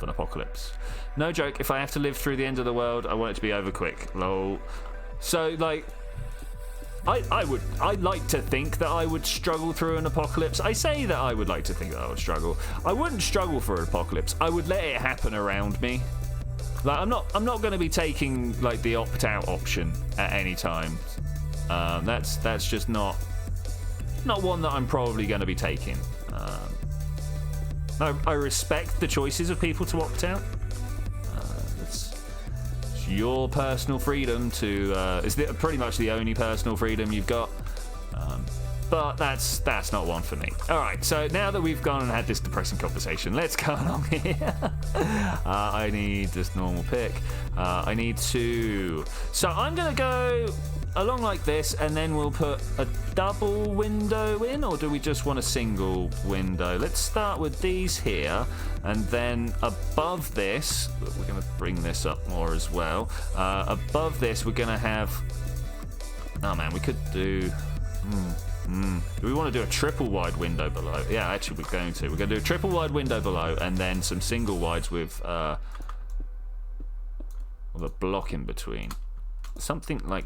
apocalypse? No joke, if I have to live through the end of the world, I want it to be over quick. Lol. So, like, I'd like to think that I would struggle through an apocalypse. I say that I would like to think that I would struggle. I wouldn't struggle for an apocalypse. I would let it happen around me. Like, I'm not going to be taking like the opt-out option at any time. That's just not one that I'm probably going to be taking. I respect the choices of people to opt out. It's your personal freedom to. It's pretty much the only personal freedom you've got. But that's not one for me. All right, so now that we've gone and had this depressing conversation, let's go along here. I need this normal pick. I need to. So I'm gonna go along like this, and then we'll put a double window in, or do we just want a single window? Let's start with these here, and then above this, we're going to bring this up more as well. Above this, we're going to have, oh man, we could do, do we want to do a triple wide window below? Yeah, actually we're going to do a triple wide window below, and then some single wides with a block in between. Something like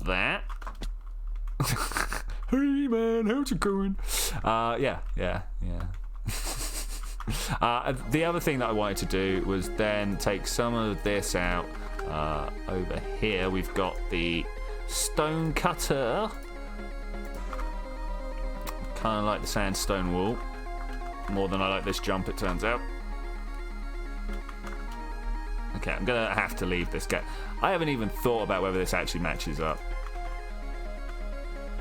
that. Hey man, how's it going? Yeah. The other thing that I wanted to do was then take some of this out. Over here we've got the stone cutter. Kind of like the sandstone wall more than I like this jump, it turns out. Okay, I'm gonna have to leave this gap. I haven't even thought about whether this actually matches up.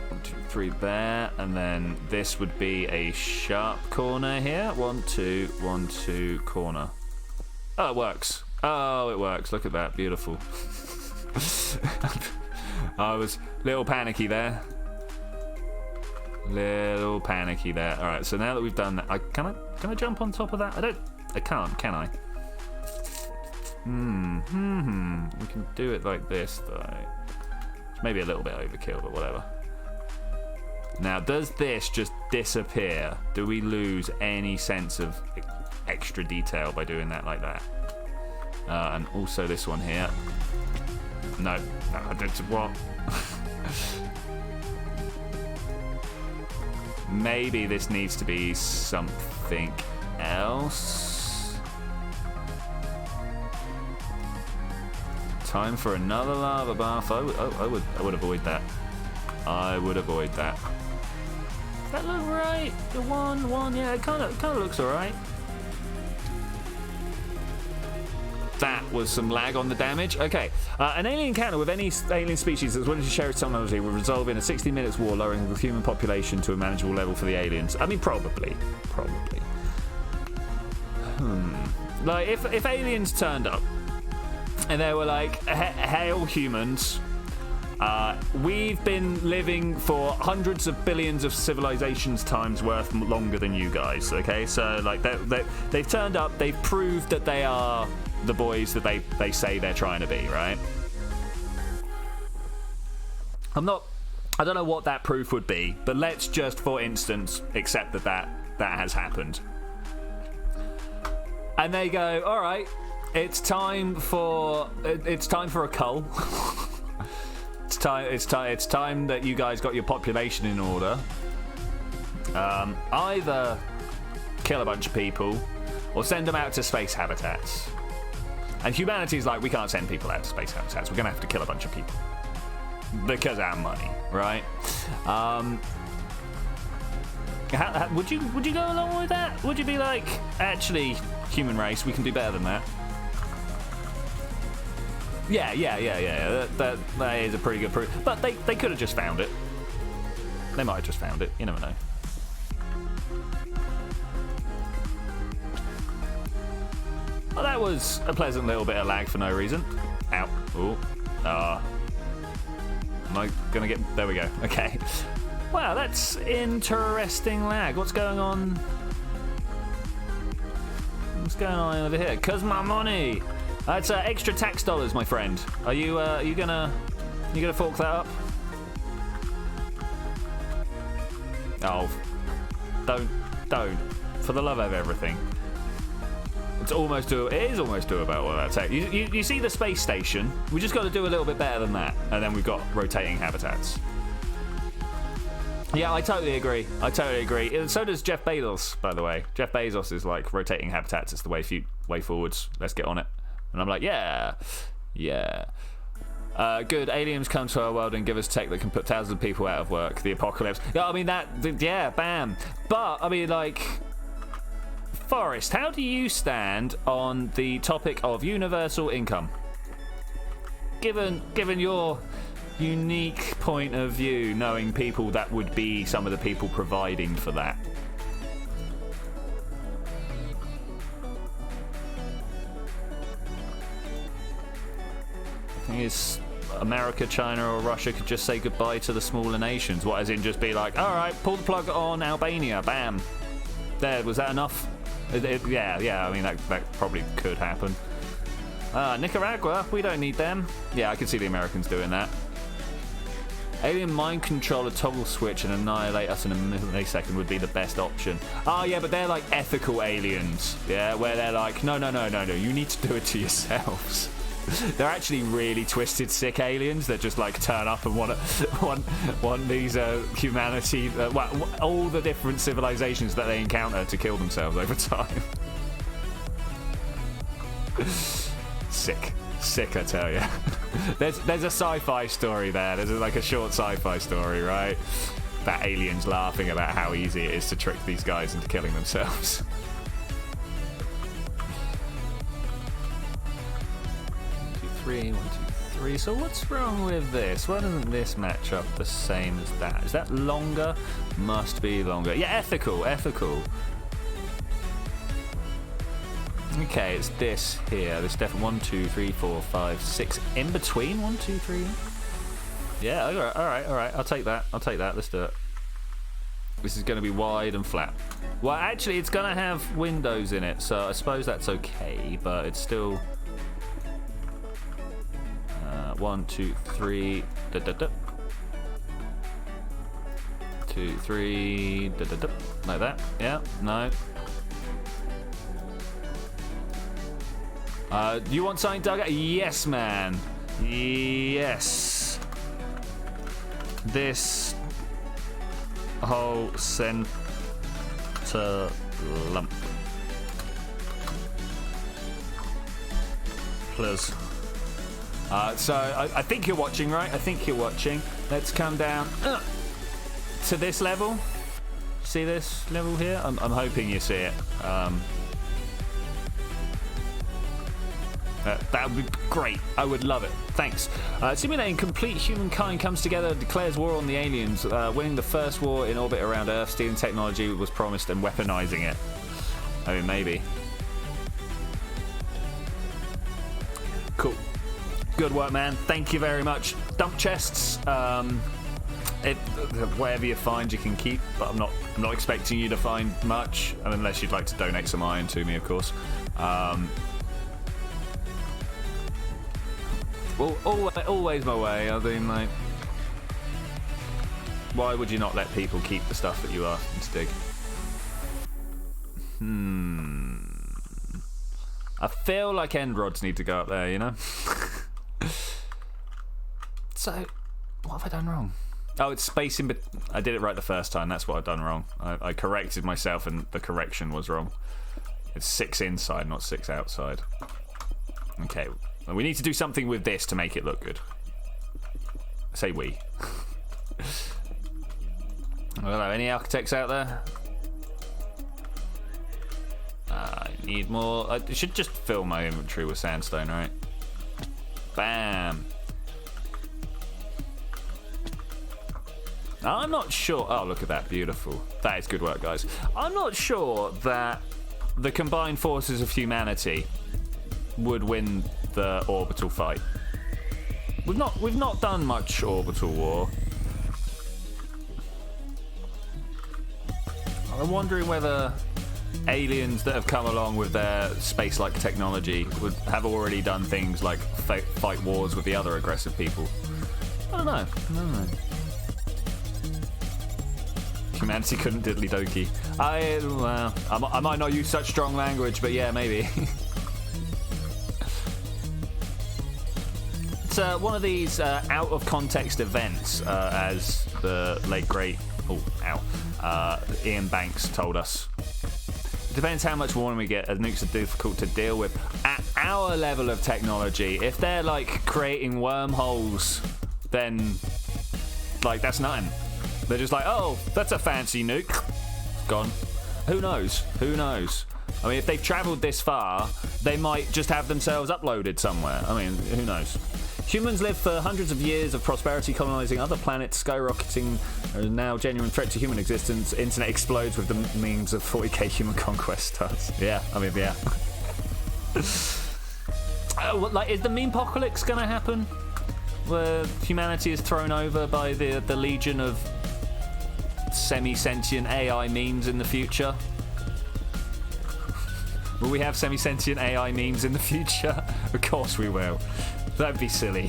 1, 2, 3 there, and then this would be a sharp corner here. 1, 2, 1, 2 corner. Oh, it works. Oh, it works. Look at that, beautiful. I was a little panicky there. Little panicky there. All right, so now that we've done that, can I jump on top of that? I can't, can I? We can do it like this though. It's maybe a little bit overkill, but whatever. Now, does this just disappear? Do we lose any sense of extra detail by doing that like that? And also this one here. No, I did what? Maybe this needs to be something else. Time for another lava bath. I would avoid that. I would avoid that. Does that look right? The one, yeah, it kind of looks alright. That was some lag on the damage. Okay, an alien encounter with any alien species that's willing to share its technology will resolve in a 60 minutes war, lowering the human population to a manageable level for the aliens. I mean, probably. Like, if aliens turned up and they were like, hail humans, we've been living for hundreds of billions of civilizations times worth longer than you guys, okay? So, like, they've turned up, they've proved that they are the boys that they say they're trying to be, right? I don't know what that proof would be, but let's just, for instance, accept that has happened. And they go, all right, it's time for a cull. It's time that you guys got your population in order. Either kill a bunch of people or send them out to space habitats. And humanity's like, we can't send people out to space habitats. We're gonna have to kill a bunch of people because our money, right? Would you go along with that? Would you be like, actually, human race, we can do better than that? Yeah. That is a pretty good proof. But they could have just found it. They might have just found it. You never know. Well, that was a pleasant little bit of lag for no reason. Ow. Ooh. Am I gonna get... There we go. Okay. Wow, that's interesting lag. What's going on? What's going on over here? 'Cause my money. It's extra tax dollars, my friend. Are you gonna fork that up? Oh, don't. For the love of everything. It's almost doable. It is almost doable. What that's you see the space station. We just got to do a little bit better than that, and then we've got rotating habitats. Yeah, I totally agree. So does Jeff Bezos, by the way. Jeff Bezos is like rotating habitats. It's the way forwards. Let's get on it. And I'm like, yeah. Good. Aliens come to our world and give us tech that can put thousands of people out of work. The apocalypse. Yeah, I mean bam. But I mean, like, Forrest, how do you stand on the topic of universal income? Given your unique point of view, knowing people that would be some of the people providing for that. I think it's America, China, or Russia could just say goodbye to the smaller nations. What, as in just be like, all right, pull the plug on Albania, bam. There, was that enough? Yeah, I mean, that probably could happen. Nicaragua, we don't need them. Yeah, I can see the Americans doing that. Alien mind control a toggle switch and annihilate us in a millisecond would be the best option. Oh, yeah, but they're like ethical aliens. Yeah, where they're like, no, you need to do it to yourselves. They're actually really twisted, sick aliens that just like turn up and want these humanity, all the different civilizations that they encounter to kill themselves over time. Sick, I tell you. There's a sci-fi story there. There's like a short sci-fi story, right? That aliens laughing about how easy it is to trick these guys into killing themselves. 1, 2, 3. So what's wrong with this? Why doesn't this match up the same as that? Is that longer? Must be longer. Yeah, ethical. Okay, it's this here. This definitely 1, 2, 3, 4, 5, 6 in between. 1, 2, 3. Yeah, all right. I'll take that. Let's do it. This is going to be wide and flat. Well, actually, it's going to have windows in it, so I suppose that's okay. But it's still 1, 2, 3. 2, 3. Like that. Yeah. No. You want something dug out? Yes, man. Yes. This whole center lump. Please. So I think you're watching, right? Let's come down to this level. See this level here? I'm hoping you see it. That would be great. I would love it. Thanks. Simulating complete humankind comes together and declares war on the aliens, winning the first war in orbit around Earth, stealing technology was promised and weaponizing it. I mean, maybe. Cool. Good work, man. Thank you very much. Dump chests. Whatever you find, you can keep. But I'm not expecting you to find much, unless you'd like to donate some iron to me, of course. Well, always my way. I mean, like, why would you not let people keep the stuff that you ask them to dig? I feel like end rods need to go up there, you know? So, what have I done wrong? Oh, it's space in between. I did it right the first time. That's what I've done wrong. I corrected myself, and the correction was wrong. It's 6 inside, not 6 outside. Okay. We need to do something with this to make it look good. I say we. Hello, any architects out there? I need more. I should just fill my inventory with sandstone, right? Bam. I'm not sure. Oh, look at that. Beautiful. That is good work, guys. I'm not sure that the combined forces of humanity would win the orbital fight. We've not done much orbital war. I'm wondering whether aliens that have come along with their space-like technology would have already done things like fight wars with the other aggressive people. I don't know. Humanity couldn't diddly dokey. I might not use such strong language, but yeah, maybe. It's one of these out of context events, as the late great Ian Banks told us. It depends how much warning we get, as nukes are difficult to deal with. At our level of technology, if they're like creating wormholes, then like that's nothing. They're just like, oh, that's a fancy nuke. Gone. Who knows? Who knows? I mean, if they've travelled this far, they might just have themselves uploaded somewhere. I mean, who knows? Humans live for hundreds of years of prosperity, colonising other planets, skyrocketing, now genuine threat to human existence. Internet explodes with the memes of 40k human conquest starts. Yeah, I mean, yeah. Like, is the meme apocalypse going to happen? Where humanity is thrown over by the legion of semi-sentient AI memes in the future? Will we have semi-sentient AI memes in the future? Of course we will. That'd be silly.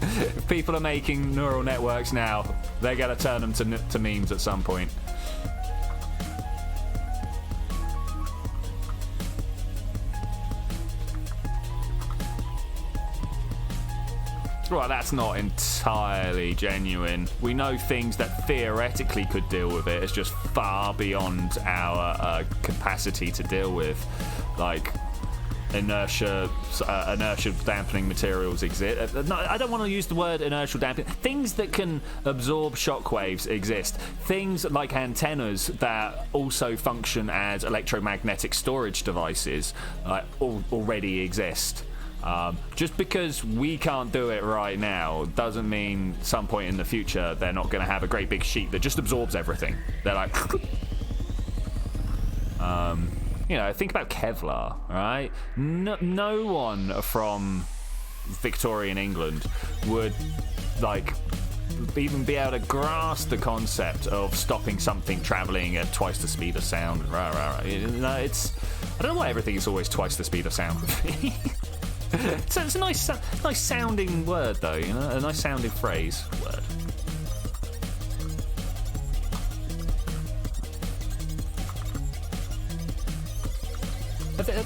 If people are making neural networks now, they're going to turn them to memes at some point. Well, that's not entirely genuine. We know things that theoretically could deal with it. It's just far beyond our capacity to deal with. Like, inertia dampening materials exist. No, I don't want to use the word inertial dampening. Things that can absorb shockwaves exist. Things like antennas that also function as electromagnetic storage devices already exist. Just because we can't do it right now doesn't mean some point in the future they're not going to have a great big sheet that just absorbs everything. They're like... You know, think about Kevlar, right? No one from Victorian England would, like, even be able to grasp the concept of stopping something travelling at twice the speed of sound. You know, I don't know why everything is always twice the speed of sound with me. So it's a nice sounding word, though, you know? A nice sounding phrase. Word.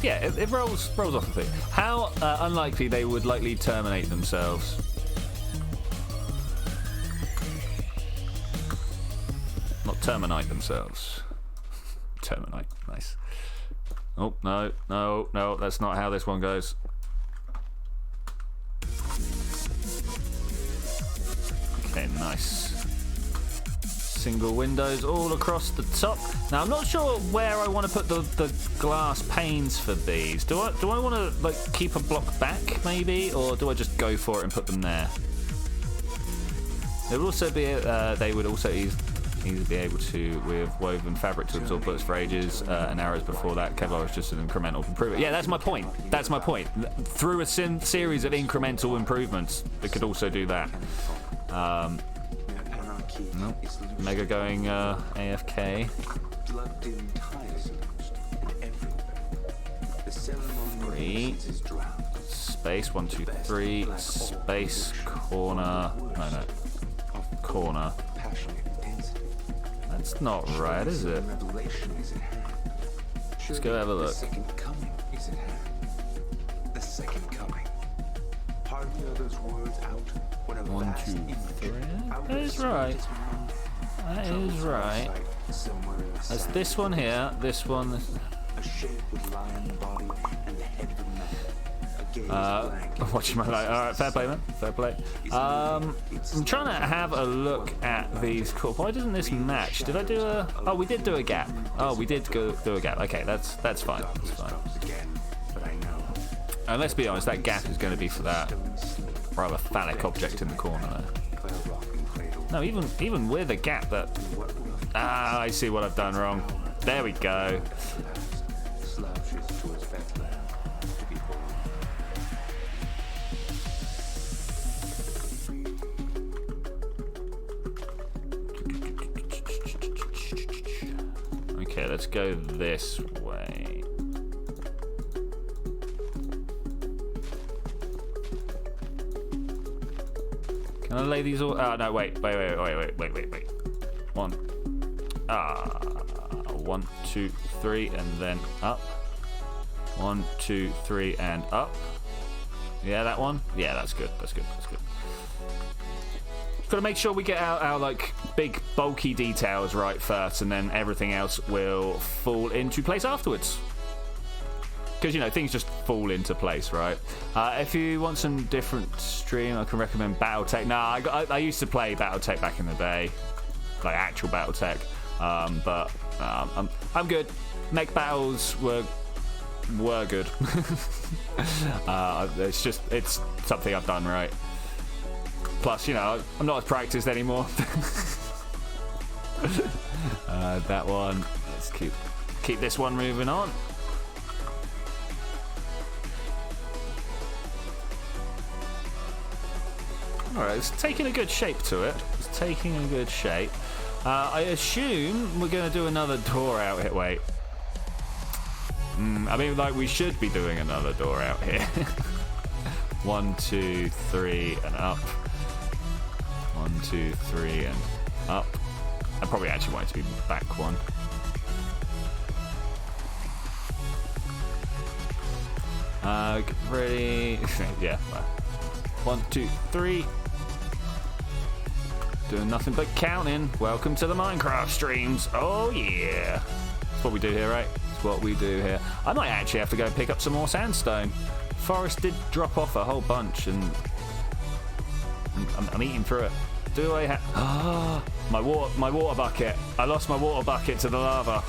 Yeah, it rolls off of it. How unlikely they would likely terminate themselves. Not terminate themselves. Terminate, nice. Oh, no, that's not how this one goes. Okay, nice. Single windows all across the top. Now I'm not sure where I want to put the glass panes for these. Do I want to like keep a block back maybe, or do I just go for it and put them there? It would also be they would also easily be able to, with woven fabric, to absorb bullets for ages and arrows. Before that, Kevlar was just an incremental improvement. Yeah, that's my point. That's my point. Through a series of incremental improvements, they could also do that. Nope. Mega going AFK. 3 space 1 2 3 space corner. No. Corner. That's not right, is it? Let's go have a look. The second coming. 1 2 3. That is right. That is right. That's this one here. This one. Watching my light. Alright, fair play, man. Fair play. I'm trying to have a look at these. Cool. Why doesn't this match? Did I do a... Oh, we did do a gap. Oh, we did do a gap. Okay, that's fine. That's fine. And let's be honest, that gap is going to be for that rather phallic object in the corner there. No, even with a gap that... Ah, I see what I've done wrong. There we go. here. Let's go this way. Can I lay these all? Oh, no, wait. One. 1, 2, 3, and then up. 1, 2, 3, and up. Yeah, that one? Yeah, that's good. That's good. Got to make sure we get our like big bulky details right first, and then everything else will fall into place afterwards. Because, you know, things just fall into place, right? If you want some different stream, I can recommend Battletech. Nah, I used to play Battletech back in the day, like actual Battletech, but I'm good. Mech battles were good. It's something I've done right. Plus, you know, I'm not as practiced anymore. That one. Let's keep this one moving on. Alright, it's taking a good shape to it. It's taking a good shape. I assume we're going to do another door out here. Wait. I mean, like, we should be doing another door out here. 1, 2, 3, and up. 1, 2, 3, and up. I probably actually want it to be back one. Get ready. Yeah. 1, 2, 3. Doing nothing but counting. Welcome to the Minecraft streams. Oh yeah. That's what we do here, right? That's what we do here. I might actually have to go pick up some more sandstone. Forest did drop off a whole bunch, and I'm eating through it. Do I have my water bucket? I lost my water bucket to the lava.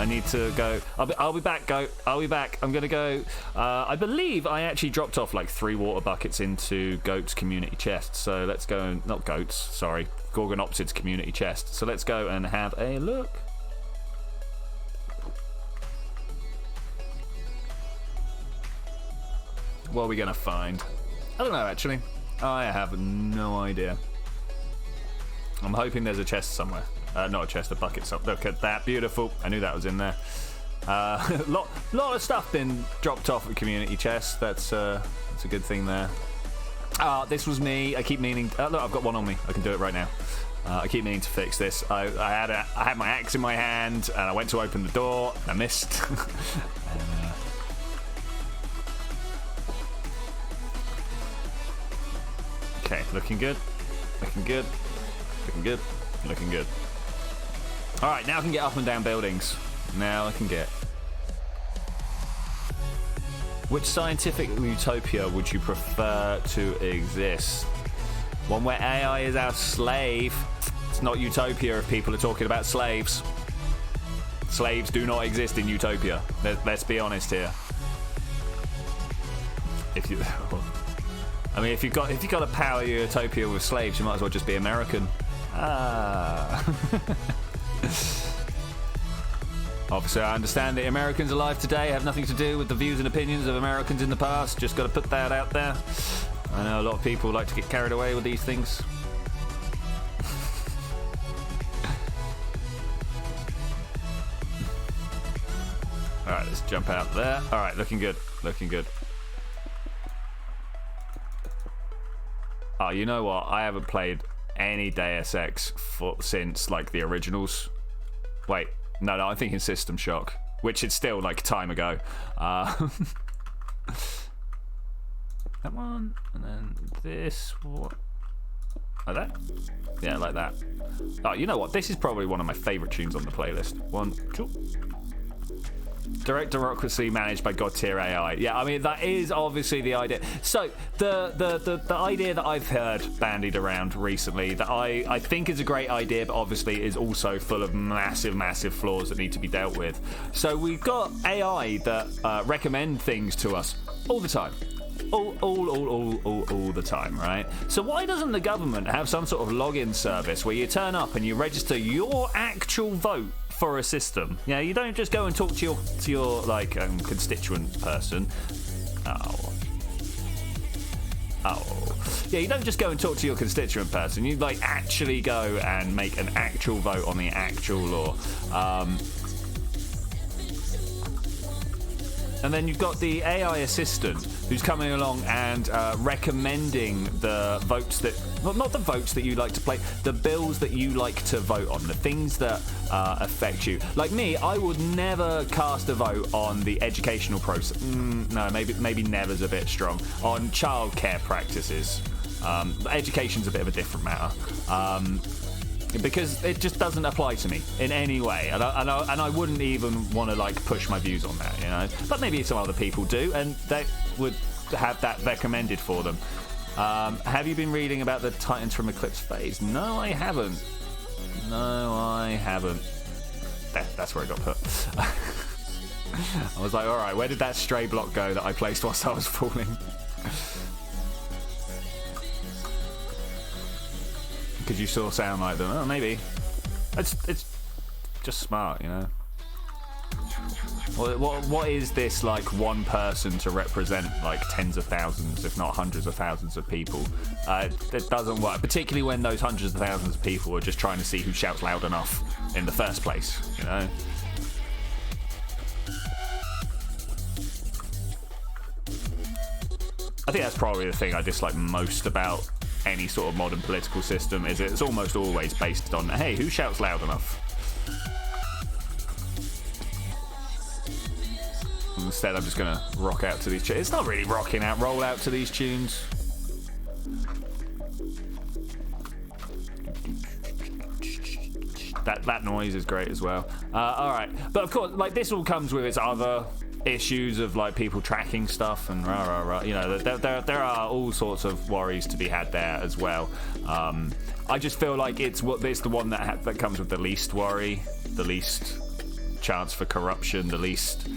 I need to go. I'll be back, Goat. I'll be back. I'm gonna go. I believe I actually dropped off like 3 water buckets into Goat's community chest. So let's go. Not Goat's. Sorry, Gorgonopsid's community chest. So let's go and have a look. What are we gonna find? I don't know, actually. I have no idea. I'm hoping there's a chest somewhere. Not a chest, a bucket. So look at that, beautiful. I knew that was in there. Lot of stuff been dropped off at community chest. That's a good thing there. This was me. I keep meaning. Look, I've got one on me. I can do it right now. I keep meaning to fix this. I had my axe in my hand, and I went to open the door. And I missed. Okay, looking good. Looking good. Looking good. Looking good. Alright, now I can get up and down buildings. Now I can get... Which scientific utopia would you prefer to exist? One where AI is our slave. It's not utopia if people are talking about slaves. Slaves do not exist in utopia. Let's be honest here. If you... I mean, if you've got to power your utopia with slaves, you might as well just be American. Obviously, I understand that Americans alive today have nothing to do with the views and opinions of Americans in the past. Just got to put that out there. I know a lot of people like to get carried away with these things. Alright, let's jump out there. Alright, looking good. Looking good. Oh, you know what? I haven't played any Deus Ex since, like, the originals. Wait, no, I'm thinking System Shock, which is still, like, time ago. That one, and then this one. Like that? Yeah, like that. Oh, you know what? This is probably one of my favourite tunes on the playlist. 1, 2. Direct democracy managed by God tier AI. Yeah, I mean, that is obviously the idea. So the idea that I've heard bandied around recently that I think is a great idea, but obviously is also full of massive flaws that need to be dealt with. So we've got AI that recommend things to us all the time. All the time, right? So why doesn't the government have some sort of login service where you turn up and you register your actual vote for a system? Yeah, you don't just go and talk to your like constituent person. Oh. Oh. Yeah, you don't just go and talk to your constituent person. You, like, actually go and make an actual vote on the actual law. And then you've got the AI assistant who's coming along and recommending the votes that... Well, not the votes that you like to play, the bills that you like to vote on, the things that affect you. Like me, I would never cast a vote on the educational process. No, maybe never's a bit strong. On childcare practices. Education's a bit of a different matter. Because it just doesn't apply to me in any way, and I wouldn't even want to like push my views on that, you know. But maybe some other people do, and they would have that recommended for them. Have you been reading about the Titans from Eclipse phase? No, I haven't. That's where it got put. I was like, all right, where did that stray block go that I placed whilst I was falling? Because you sort of sound like them. Oh, maybe. It's just smart, you know. What is this, like, one person to represent, like, tens of thousands, if not hundreds of thousands of people? It doesn't work, particularly when those hundreds of thousands of people are just trying to see who shouts loud enough in the first place, you know? I think that's probably the thing I dislike most about any sort of modern political system, is it's almost always based on, hey, who shouts loud enough? Instead, I'm just gonna rock out to these tunes. It's not really rocking out, roll out to these tunes. That noise is great as well. All right, but of course, like, this all comes with its other issues of like people tracking stuff and you know, there are all sorts of worries to be had there as well. I just feel like it's the one that comes with the least worry, the least chance for corruption, the least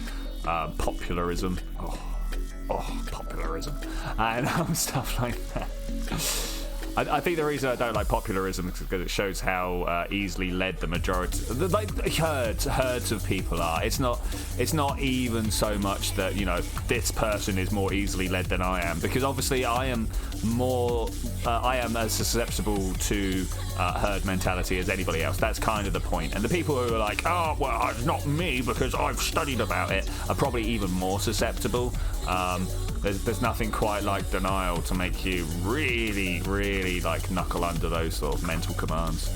popularism. Popularism and stuff like that. I think the reason I don't like popularism is because it shows how easily led the majority, like herds of people are. It's not even so much that, you know, this person is more easily led than I am, because obviously I am as susceptible to herd mentality as anybody else. That's kind of the point. And the people who are like, oh well, it's not me because I've studied about it, are probably even more susceptible. There's nothing quite like denial to make you really, really like knuckle under those sort of mental commands.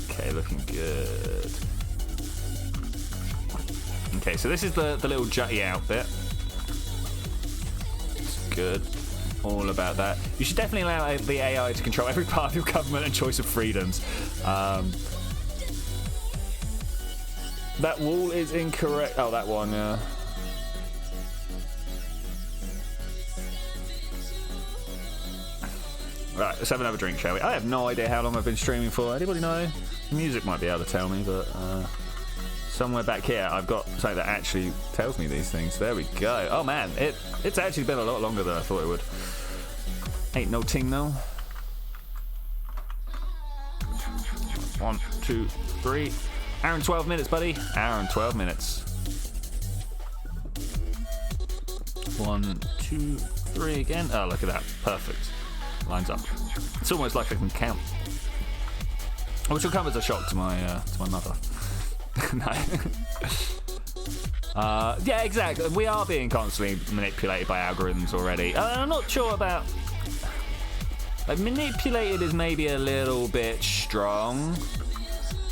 Okay, looking good. Okay, so this is the little jutty out bit. It's good. All about that. You should definitely allow the AI to control every part of your government and choice of freedoms. That wall is incorrect. Oh, that one, yeah. Right, let's have another drink, shall we? I have no idea how long I've been streaming for. Anybody know? Music might be able to tell me, but somewhere back here I've got something that actually tells me these things. There we go. Oh man, it's actually been a lot longer than I thought it would. Ain't no ting though. 1, 2, 3. Hour and 12 minutes, buddy. Hour and 12 minutes. 1, 2, 3 again. Oh, look at that. Perfect. Lines up. It's almost like I can count, which will come as a shock to my mother. No. Yeah, exactly. We are being constantly manipulated by algorithms already. I'm not sure about. Like, manipulated is maybe a little bit strong,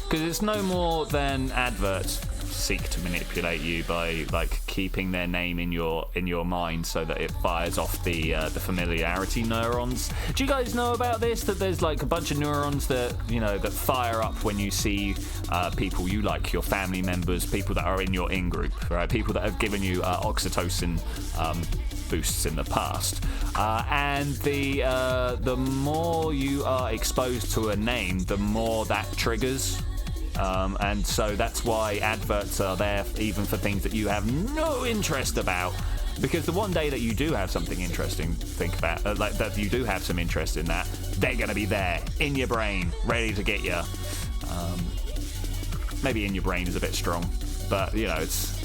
because it's no more than adverts seek to manipulate you by like keeping their name in your mind so that it fires off the familiarity neurons. Do you guys know about this? That there's like a bunch of neurons that, you know, that fire up when you see people you like, your family members, people that are in your in-group, right? People that have given you oxytocin boosts in the past. And the more you are exposed to a name, the more that triggers. And so that's why adverts are there, even for things that you have no interest about. Because the one day that you do have something interesting, think about, like that you do have some interest in that, they're going to be there in your brain, ready to get you. Maybe in your brain is a bit strong, but you know, it's.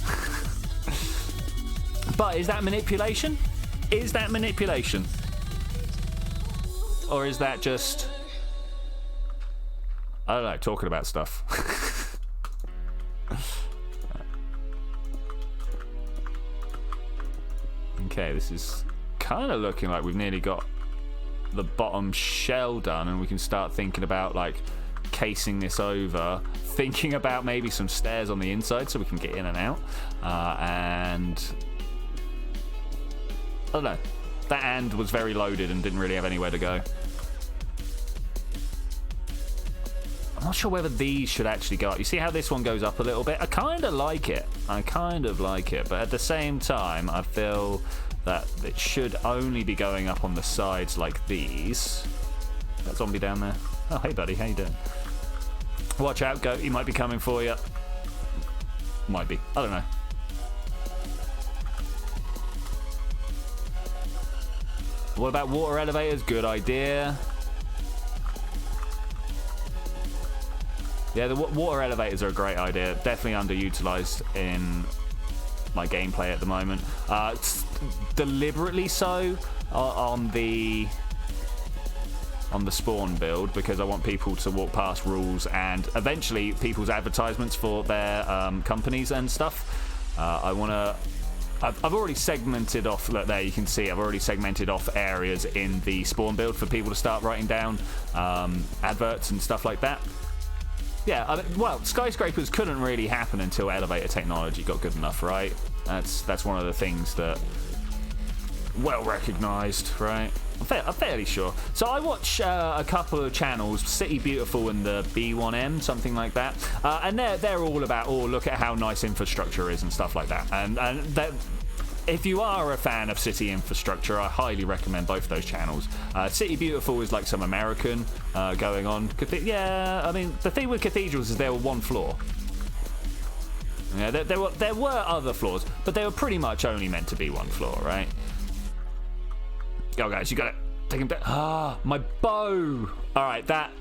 But is that manipulation? Is that manipulation? Or is that just... I don't know, talking about stuff. Okay, this is kind of looking like we've nearly got the bottom shell done, and we can start thinking about like casing this over, thinking about maybe some stairs on the inside so we can get in and out, and I don't know, that and was very loaded and didn't really have anywhere to go. I'm not sure whether these should actually go up. You see how this one goes up a little bit? I kind of like it. But at the same time, I feel that it should only be going up on the sides like these. That zombie down there. Oh, hey, buddy. How you doing? Watch out, goat. He might be coming for you. Might be. I don't know. What about water elevators? Good idea. Yeah, the water elevators are a great idea. Definitely underutilized in my gameplay at the moment. Deliberately so on the spawn build, because I want people to walk past rules and eventually people's advertisements for their companies and stuff. I've already segmented off. Look there, you can see I've already segmented off areas in the spawn build for people to start writing down adverts and stuff like that. Yeah, I mean, well, skyscrapers couldn't really happen until elevator technology got good enough, right? That's one of the things that well recognised, right? I'm fairly sure. So I watch a couple of channels, City Beautiful and the B1M, something like that, and they're all about, oh, look at how nice infrastructure is and stuff like that. And if you are a fan of city infrastructure, I highly recommend both those channels. City Beautiful is like some American going on. Yeah, I mean, the thing with cathedrals is they were one floor. Yeah, there were other floors, but they were pretty much only meant to be one floor, right? Go, guys, you got it. Take him down. Ah, my bow. All right, that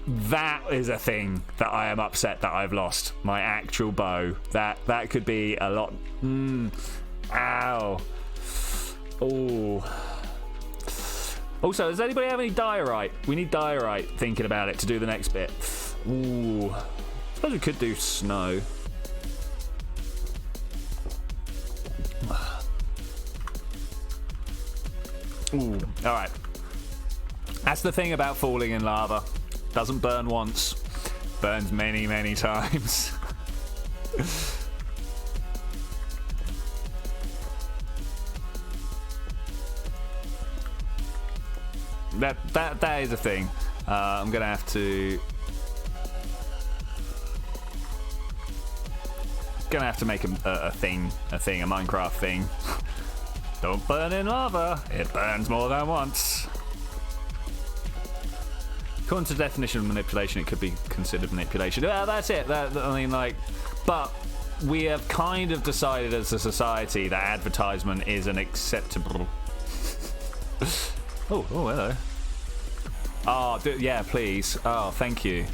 is a thing that I am upset that I've lost. My actual bow. That could be a lot. Ow. Oh. Also, does anybody have any diorite? We need diorite, thinking about it, to do the next bit. Ooh. I suppose we could do snow. Ooh. Alright. That's the thing about falling in lava. Doesn't burn once. Burns many, many times. That is a thing. I'm gonna have to make a Minecraft thing. Don't burn in lava. It burns more than once. According to the definition of manipulation, it could be considered manipulation. Yeah, that's it. I mean, like, but we have kind of decided as a society that advertisement is an acceptable. Oh, hello. Oh, yeah, please. Oh, thank you.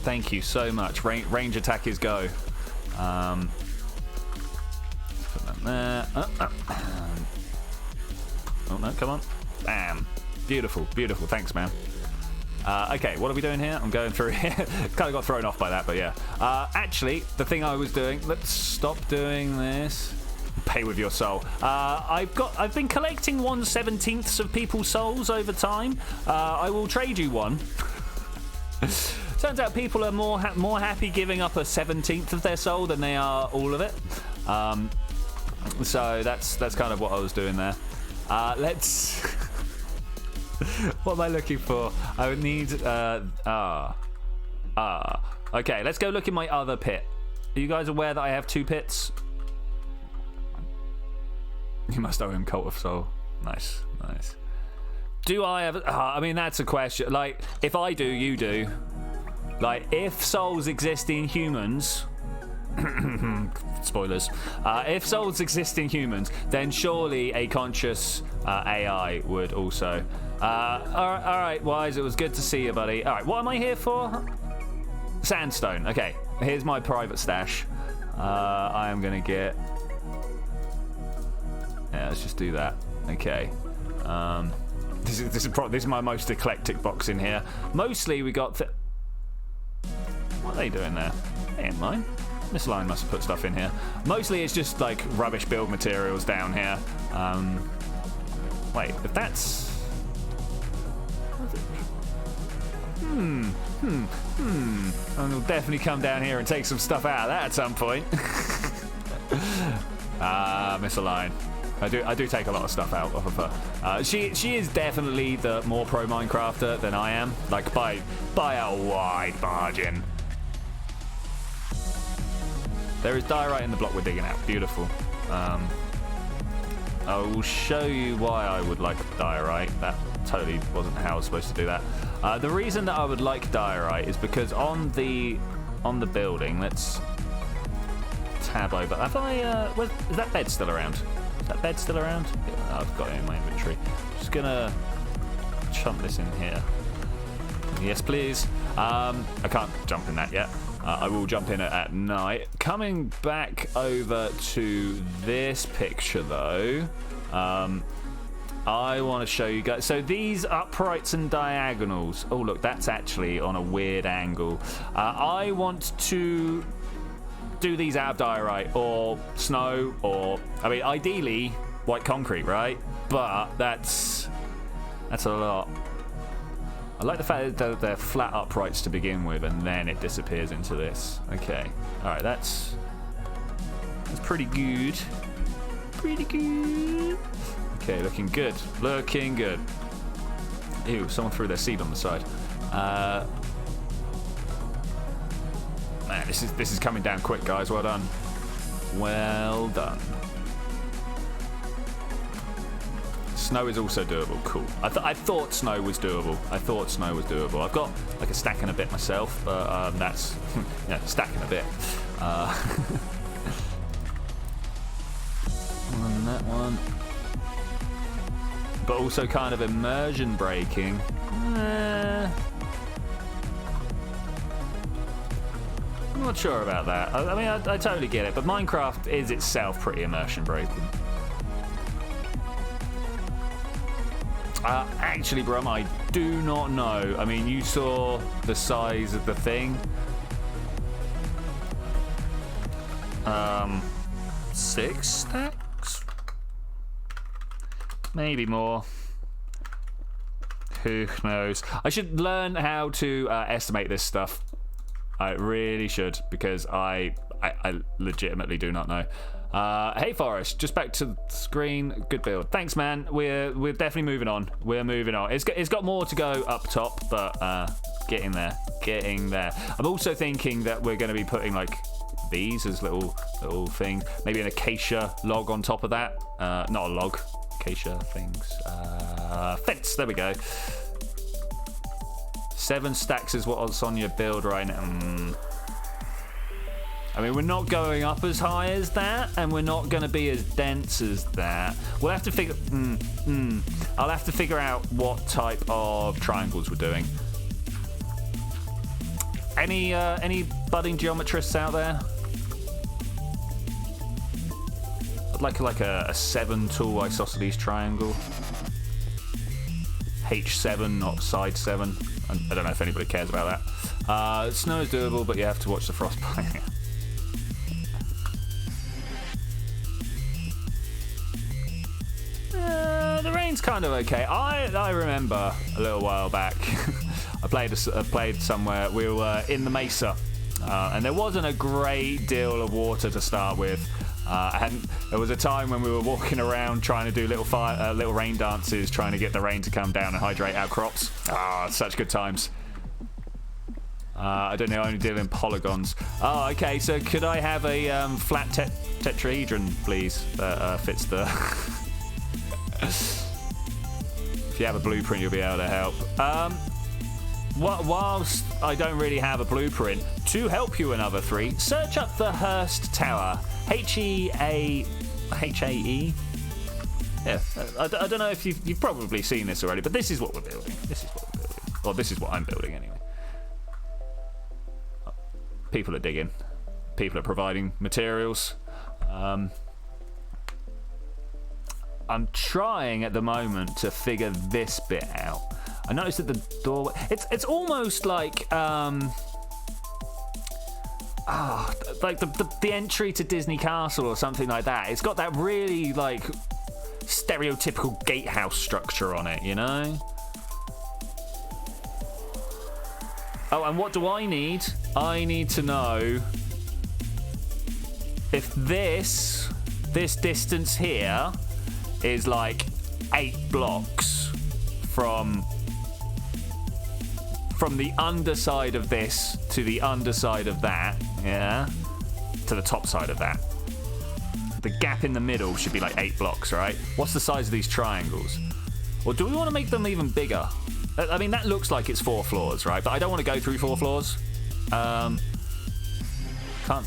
Thank you so much. Range attack is go. Put that there. Oh, no, come on. Bam. Beautiful, beautiful. Thanks, man. Okay, what are we doing here? I'm going through here. Kind of got thrown off by that, but yeah. Actually, the thing I was doing... Let's stop doing this. Pay with your soul. I've been collecting 1/17 of people's souls over time. I will trade you one. Turns out people are more happy giving up a 17th of their soul than they are all of it. So that's kind of what I was doing there. Let's. What am I looking for? I would need. Okay, let's go look in my other pit. Are you guys aware that I have 2 pits? You must owe him Cult of Soul. Nice, nice. Do I have... I mean, that's a question. Like, if I do, you do. Like, if souls exist in humans... Spoilers. If souls exist in humans, then surely a conscious AI would also. All right, Wise, it was good to see you, buddy. All right, what am I here for? Sandstone. Okay, here's my private stash. I am going to get... let's just do that. Okay. This is my most eclectic box in here. Mostly we got. What are they doing there? They ain't mine. This line must have put stuff in here. Mostly it's just like rubbish build materials down here. Wait, if that's. I'll definitely come down here and take some stuff out of that at some point. Misalign. I do take a lot of stuff out of her. She is definitely the more pro Minecrafter than I am, like by a wide margin. There is diorite in the block we're digging out. Beautiful. I will show you why I would like diorite. That totally wasn't how I was supposed to do that. The reason that I would like diorite is because on the building, let's tab over. Have I? Is that bed still around? Is that bed still around? Yeah, I've got it in my inventory. Just gonna chump this in here. Yes, please. I can't jump in that yet. I will jump in it at night. Coming back over to this picture though, I want to show you guys. So these uprights and diagonals. Oh look, that's actually on a weird angle. I want to do these out of diorite or snow, or I mean ideally white concrete, right? But that's a lot. I like the fact that they're flat uprights to begin with, and then it disappears into this. Okay, all right, that's pretty good. Pretty good. Okay, looking good. Looking good. Ew, someone threw their seed on the side. Man, this is coming down quick, guys. Well done. Well done. Snow is also doable. Cool. I thought snow was doable. I've got like a stack and a bit myself, but that's stacking a bit. On that one. But also kind of immersion breaking. I'm not sure about that. I mean, I totally get it, but Minecraft is itself pretty immersion breaking. Actually, Brum, I do not know. I mean, you saw the size of the thing. 6 stacks? Maybe more. Who knows? I should learn how to estimate this stuff. I really should, because I legitimately do not know. Hey Forrest, just back to the screen. Good build. Thanks, man. We're definitely moving on. We're moving on. It's got more to go up top, but getting there. I'm also thinking that we're going to be putting like these as little things. Maybe an acacia log on top of that. Not a log. Acacia things. Fence. There we go. 7 stacks is what's on your build right now. I mean, we're not going up as high as that, and we're not going to be as dense as that. We'll have to figure. I'll have to figure out what type of triangles we're doing. Any budding geometrists out there? I'd like a 7-tool isosceles triangle. H7, not side 7. I don't know if anybody cares about that. Snow is doable, but you have to watch the frostbite. The rain's kind of okay. I remember a little while back. I played somewhere. We were in the mesa, and there wasn't a great deal of water to start with. There was a time when we were walking around trying to do little rain dances, trying to get the rain to come down and hydrate our crops. Such good times. I don't know, I only deal in polygons. Oh, okay, so could I have a flat tetrahedron, please, that fits the... If you have a blueprint, you'll be able to help. Whilst I don't really have a blueprint, to help you another 3, search up the Hearst Tower. H-E-A-E? Yeah, I don't know if you've probably seen this already, but this is what we're building. Well, this is what I'm building anyway. People are digging. People are providing materials. I'm trying at the moment to figure this bit out. I noticed that the doorway, it's almost like like the entry to Disney Castle or something like that. It's got that really like stereotypical gatehouse structure on it, you know? Oh, and what do I need? I need to know if this distance here is like 8 blocks from the underside of this to the underside of that, yeah, to the top side of that. The gap in the middle should be like 8 blocks, right? What's the size of these triangles? Or do we want to make them even bigger? I mean, that looks like it's 4 floors, right? But I don't want to go through 4 floors. Can't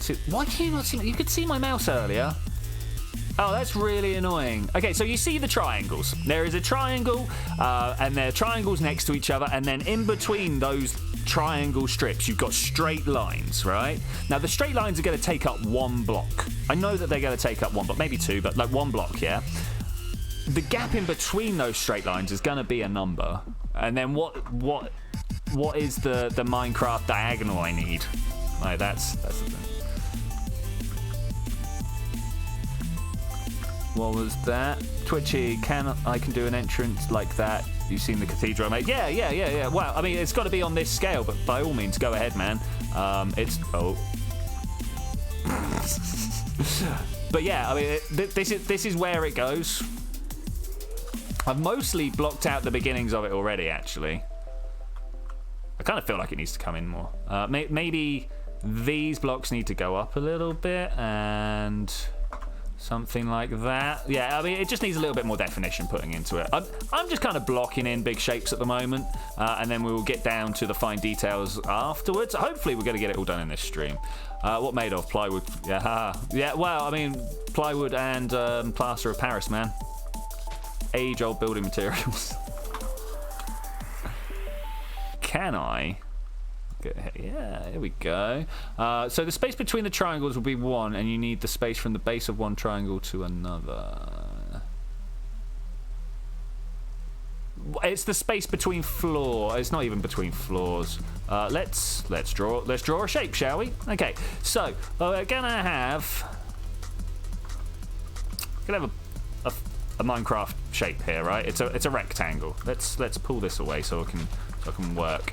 see. Why can you not see? You could see my mouse earlier. Oh, that's really annoying. Okay, so you see the triangles. There is a triangle, and there are triangles next to each other, and then in between those triangle strips, you've got straight lines, right? Now, the straight lines are going to take up 1 block. I know that they're going to take up 1 block, maybe 2, but like 1 block, yeah? The gap in between those straight lines is going to be a number. And then what is the Minecraft diagonal I need? Like, that's the thing. What was that? Twitchi, I can do an entrance like that? You've seen the cathedral I made? Yeah. Well, I mean, it's got to be on this scale, but by all means, go ahead, man. But yeah, I mean, this is where it goes. I've mostly blocked out the beginnings of it already, actually. I kind of feel like it needs to come in more. Maybe these blocks need to go up a little bit, and something like that. Yeah, I mean, it just needs a little bit more definition putting into it. I'm just kind of blocking in big shapes at the moment, and then we will get down to the fine details afterwards. Hopefully, we're going to get it all done in this stream. What made of? Plywood. Yeah, well, I mean, plywood and plaster of Paris, man. Age-old building materials. Can I? Yeah, here we go. So the space between the triangles will be 1, and you need the space from the base of one triangle to another. It's the space between floor. It's not even between floors. Let's draw a shape, shall we? Okay. So we're gonna have a Minecraft shape here, right? It's a rectangle. Let's pull this away so I can work.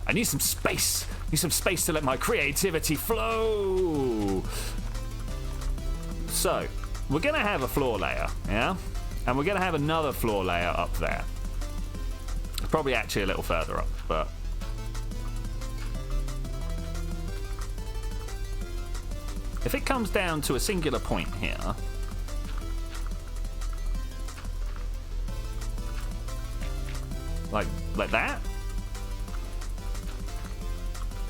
I need some space. To let my creativity flow. So we're gonna have a floor layer, yeah, and we're gonna have another floor layer up there. Probably actually a little further up, but if it comes down to a singular point here. Like that?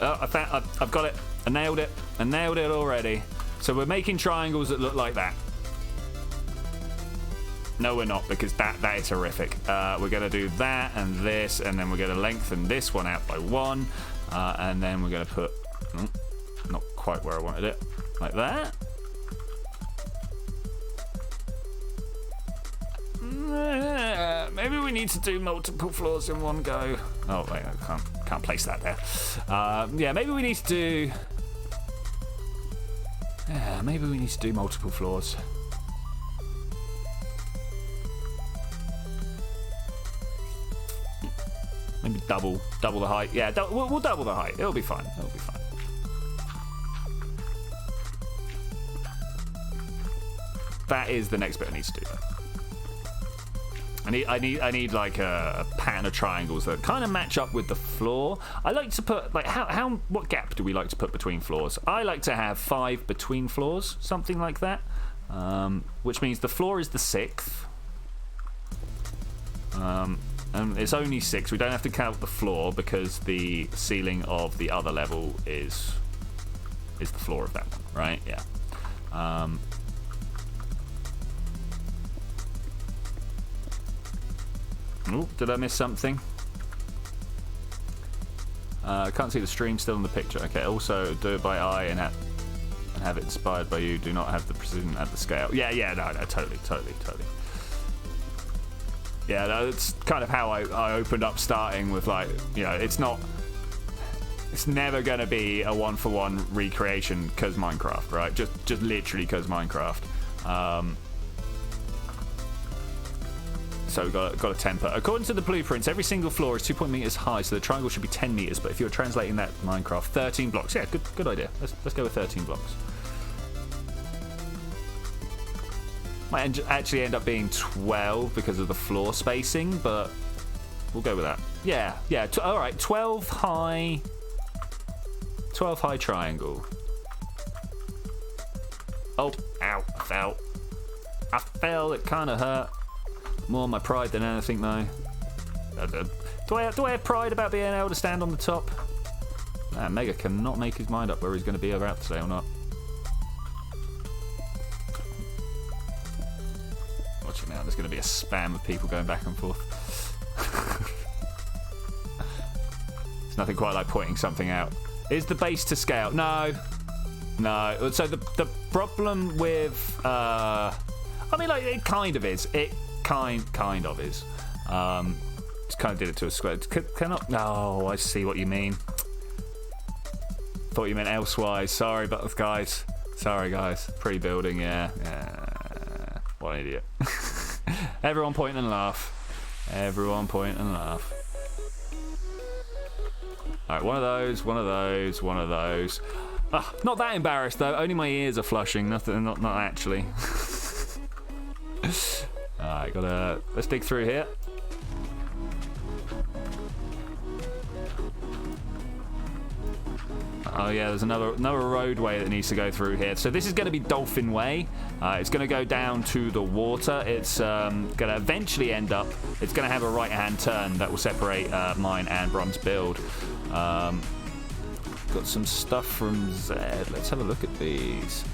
Oh, I've got it. I nailed it already. So we're making triangles that look like that. No, we're not, because that is horrific. We're going to do that and this, and then we're going to lengthen this one out by 1, and then we're going to put, not quite where I wanted it, like that. Maybe we need to do multiple floors in one go. Oh wait, I can't place that there. Yeah, maybe we need to do. Yeah, maybe we need to do multiple floors. Maybe double the height. Yeah, we'll double the height. It'll be fine. That is the next bit I need to do. I need like a pattern of triangles that kind of match up with the floor. I like to put like what gap do we like to put between floors? I like to have 5 between floors, something like that. Which means the floor is the 6th. And it's only 6. We don't have to count the floor because the ceiling of the other level is the floor of that one, right? Yeah. Oh, did I miss something? I can't see the stream still in the picture. Okay, also do it by eye and have it inspired by you. Do not have the precision at the scale. Yeah, no, totally. Yeah, that's kind of how I opened up starting with, like, you know, it's never going to be a one-for-one recreation because Minecraft, right? Just literally because Minecraft. So we've got a temper. According to the blueprints, every single floor is 2 meters high, so the triangle should be 10 meters. But if you're translating that to Minecraft, 13 blocks. Yeah, good idea. Let's go with 13 blocks. Might actually end up being 12 because of the floor spacing, but we'll go with that. Yeah. All right, 12 high triangle. Oh, ow, I fell. It kind of hurt. More my pride than anything, though. Do I have pride about being able to stand on the top? Man, Mega cannot make his mind up whether he's going to be about today or not. Watching now, there's going to be a spam of people going back and forth. It's nothing quite like pointing something out. Is the base to scale? No. So the problem with, I mean, like, it kind of is. It kind of is. Just kind of did it to a square. Cannot. No, I see what you mean. Thought you meant elsewise. Sorry, but guys. Sorry, guys. Pre-building, yeah. What an idiot. Everyone point and laugh. Everyone point and laugh. Alright, one of those. Not that embarrassed though, only my ears are flushing, not actually. Alright, let's dig through here. Oh yeah, there's another roadway that needs to go through here. So this is going to be Dolphin Way. It's going to go down to the water. It's going to eventually end up. It's going to have a right-hand turn that will separate mine and Brum's build. Got some stuff from Zed. Let's have a look at these.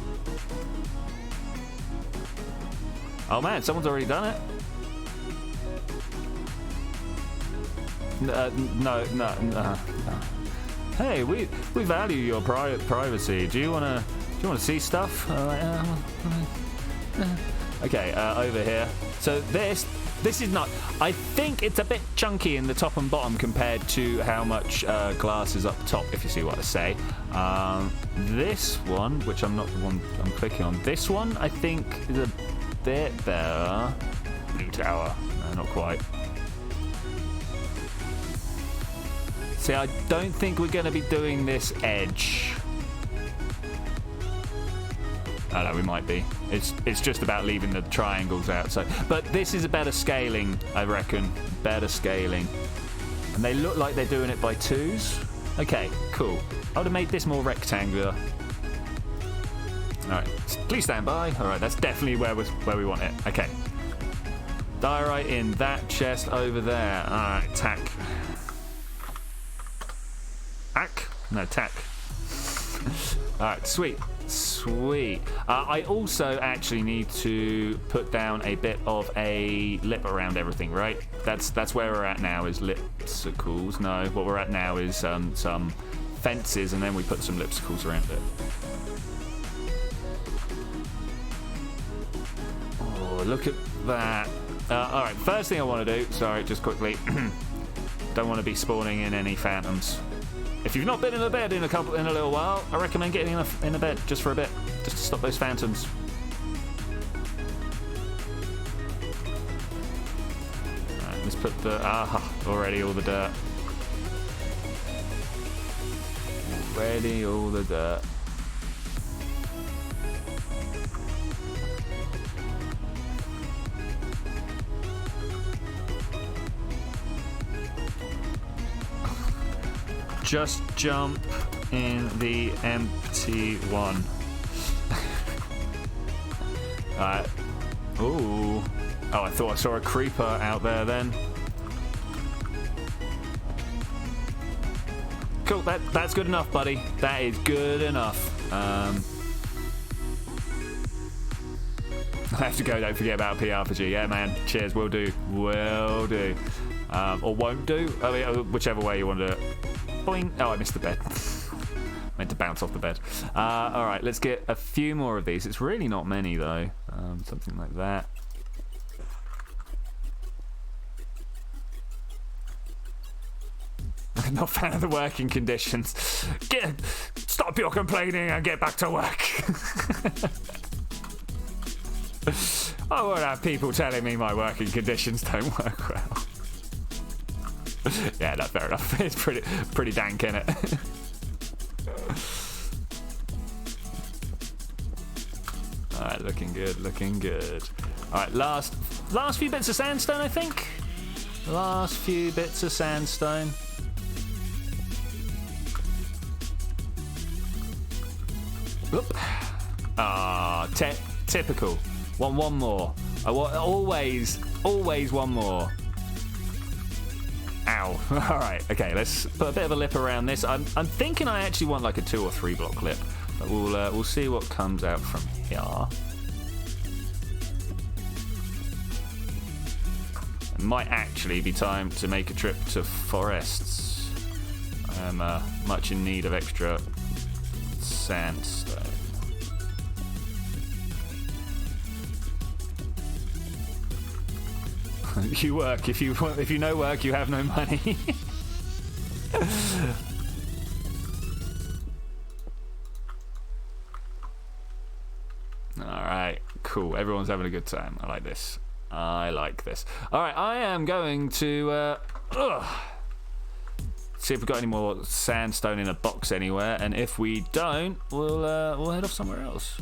Oh man, someone's already done it. No. Hey, we value your privacy. Do you wanna see stuff? Okay, over here. So this is not. I think it's a bit chunky in the top and bottom compared to how much glass is up top. If you see what I say. This one, which I'm not the one I'm clicking on. This one, I think, is a bit better. Blue tower. No, not quite. See, I don't think we're going to be doing this edge. I know we might be. It's just about leaving the triangles out. So, but this is a better scaling, I reckon. Better scaling. And they look like they're doing it by twos. Okay, cool. I would have made this more rectangular. All right, please stand by. All right, that's definitely where we want it. Okay. Diorite in that chest over there. All right, tack. No, tack. Alright, sweet. I also actually need to put down a bit of a lip around everything, right? That's where we're at now, is lipsicles. No, what we're at now is some fences, and then we put some lipsicles around it. Oh, look at that. Alright, first thing I want to do, sorry, just quickly, don't want to be spawning in any phantoms. If you've not been in a bed in a little while, I recommend getting in a bed just for a bit, just to stop those phantoms. Alright, let's put the already all the dirt. Already all the dirt. Just jump in the empty one. Alright. Ooh. Oh, I thought I saw a creeper out there then. Cool, that's good enough, buddy. That is good enough. I have to go, don't forget about PRPG. Yeah, man. Cheers, will do. Will do. Or won't do. I mean, whichever way you want to do it. Boing. Oh, I missed the bed. Meant to bounce off the bed. All right, let's get a few more of these. It's really not many, though. Something like that. Not a fan of the working conditions. Stop your complaining and get back to work. I won't have people telling me my working conditions don't work well. Yeah, no, fair enough. It's pretty dank, innit? Alright, looking good, looking good. Alright, last few bits of sandstone, I think. Last few bits of sandstone. Oop. Ah, typical. Want one more. I want always one more. Ow. Alright, okay, let's put a bit of a lip around this. I'm thinking I actually want like a 2 or 3 block lip. But we'll see what comes out from here. It might actually be time to make a trip to forests. I am much in need of extra sandstone. You work. If you no work, you have no money. Alright, cool. Everyone's having a good time. I like this. I like this. Alright, I am going to see if we've got any more sandstone in a box anywhere, and if we don't, we'll head off somewhere else.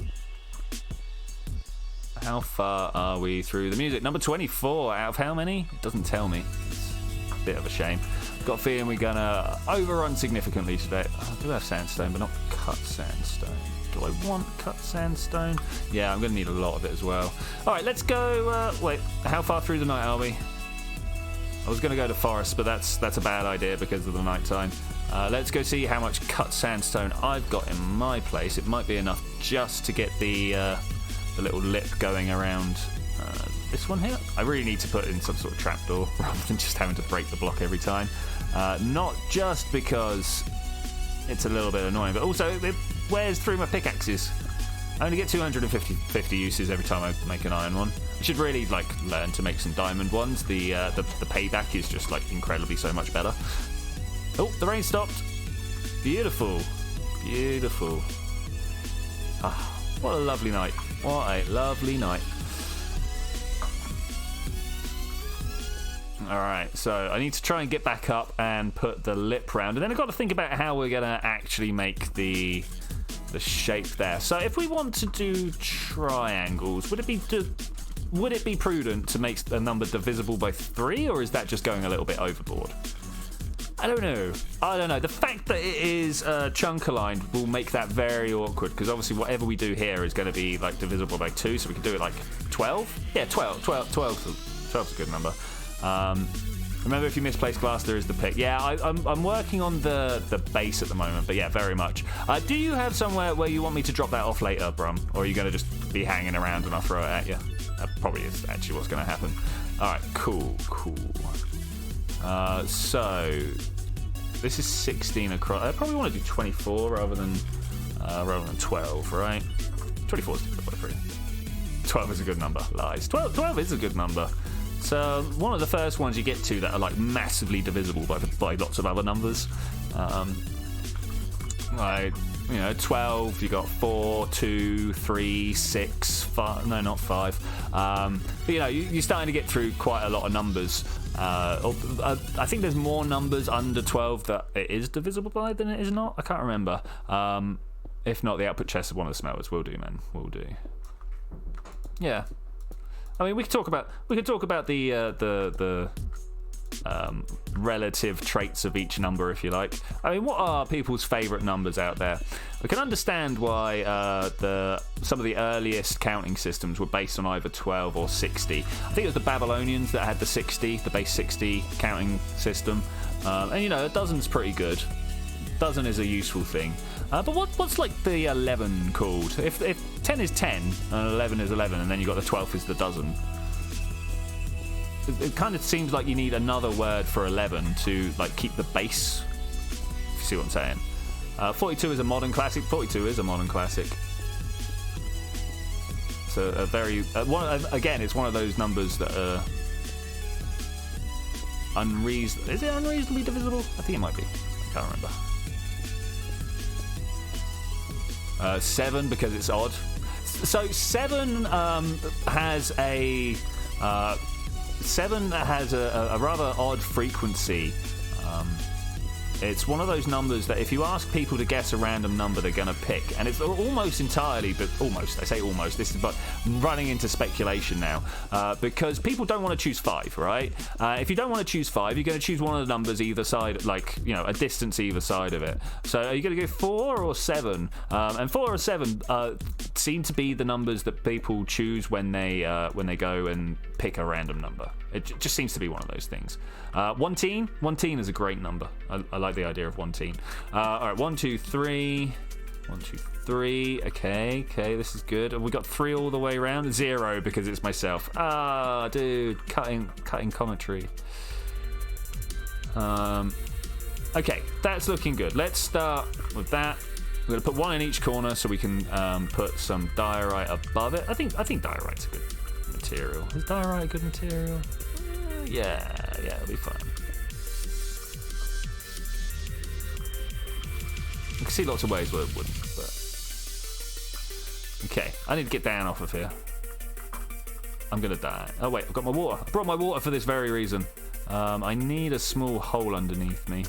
How far are we through the music? Number 24 out of how many? It doesn't tell me. It's a bit of a shame. Got a feeling we're gonna overrun significantly today. I do have sandstone, but not cut sandstone. Do I want cut sandstone? Yeah, I'm gonna need a lot of it as well. Alright, let's go. Wait, how far through the night are we? I was gonna go to forest, but that's a bad idea because of the night time. Let's go see how much cut sandstone I've got in my place. It might be enough just to get the little lip going around this one here. I really need to put in some sort of trapdoor rather than just having to break the block every time. Not just because it's a little bit annoying, but also it wears through my pickaxes. I only get 250 uses every time I make an iron one. I should really learn to make some diamond ones. The payback is just incredibly so much better. Oh, the rain stopped. Beautiful, beautiful. Ah, what a lovely night. What a lovely night. Alright, so I need to try and get back up and put the lip round, and then I've got to think about how we're going to actually make the shape there. So if we want to do triangles, would it be prudent to make a number divisible by 3, or is that just going a little bit overboard? I don't know. The fact that it is chunk aligned will make that very awkward, because obviously whatever we do here is going to be divisible by 2, so we can do it 12. Yeah, 12 is a good number. Remember, if you misplace glass, there is the pick. Yeah, I'm working on the base at the moment, but yeah, very much. Do you have somewhere where you want me to drop that off later, Brum? Or are you going to just be hanging around and I'll throw it at you? That probably is actually what's going to happen. Alright, cool. So this is 16 across. I probably want to do 24 rather than 12, right? 24 is divided by 3. 12 is a good number. Lies. 12 is a good number. So one of the first ones you get to that are massively divisible by lots of other numbers. 12, you got 4, 2, 3, 6, 5. No, not 5. But you're starting to get through quite a lot of numbers. I think there's more numbers under 12 that it is divisible by than it is not. I can't remember. If not, the output chest of one of the smelters will do, man. Will do. Yeah. I mean, we could talk about the relative traits of each number, if you like. I mean, what are people's favourite numbers out there? We can understand why some of the earliest counting systems were based on either 12 or 60. I think it was the Babylonians that had the base 60 counting system. And a dozen's pretty good. Dozen is a useful thing. But what's the 11 called? If 10 is 10 and 11 is 11, and then you got the 12th is the dozen. It kind of seems like you need another word for 11 to keep the base. If you see what I'm saying. 42 is a modern classic. 42 is a modern classic. So a very again, it's one of those numbers that are unreasonable. Is it unreasonably divisible? I think it might be. I can't remember. 7 because it's odd. So 7 has a 7 has a rather odd frequency. It's one of those numbers that if you ask people to guess a random number, they're going to pick. And it's almost entirely, but almost, I say almost, this is but running into speculation now. Because people don't want to choose 5, right? If you don't want to choose 5, you're going to choose one of the numbers either side, like, you know, a distance either side of it. So are you going to go 4 or 7? And 4 or 7 seem to be the numbers that people choose when they go and pick a random number. It just seems to be one of those things. 1 teen is a great number. I like the idea of 1 teen. All right, 1, 2, 3. 1, 2, 3. Okay, this is good. Have we got 3 all the way around? 0 because it's myself. Ah, dude, cutting commentary. Okay, that's looking good. Let's start with that. We're gonna put 1 in each corner so we can put some diorite above it. I think diorite's a good material. Is diorite a good material? Yeah, it'll be fine. I can see lots of ways where it wouldn't, but... Okay, I need to get down off of here. I'm gonna die. Oh wait, I've got my water. I brought my water for this very reason. I need a small hole underneath me.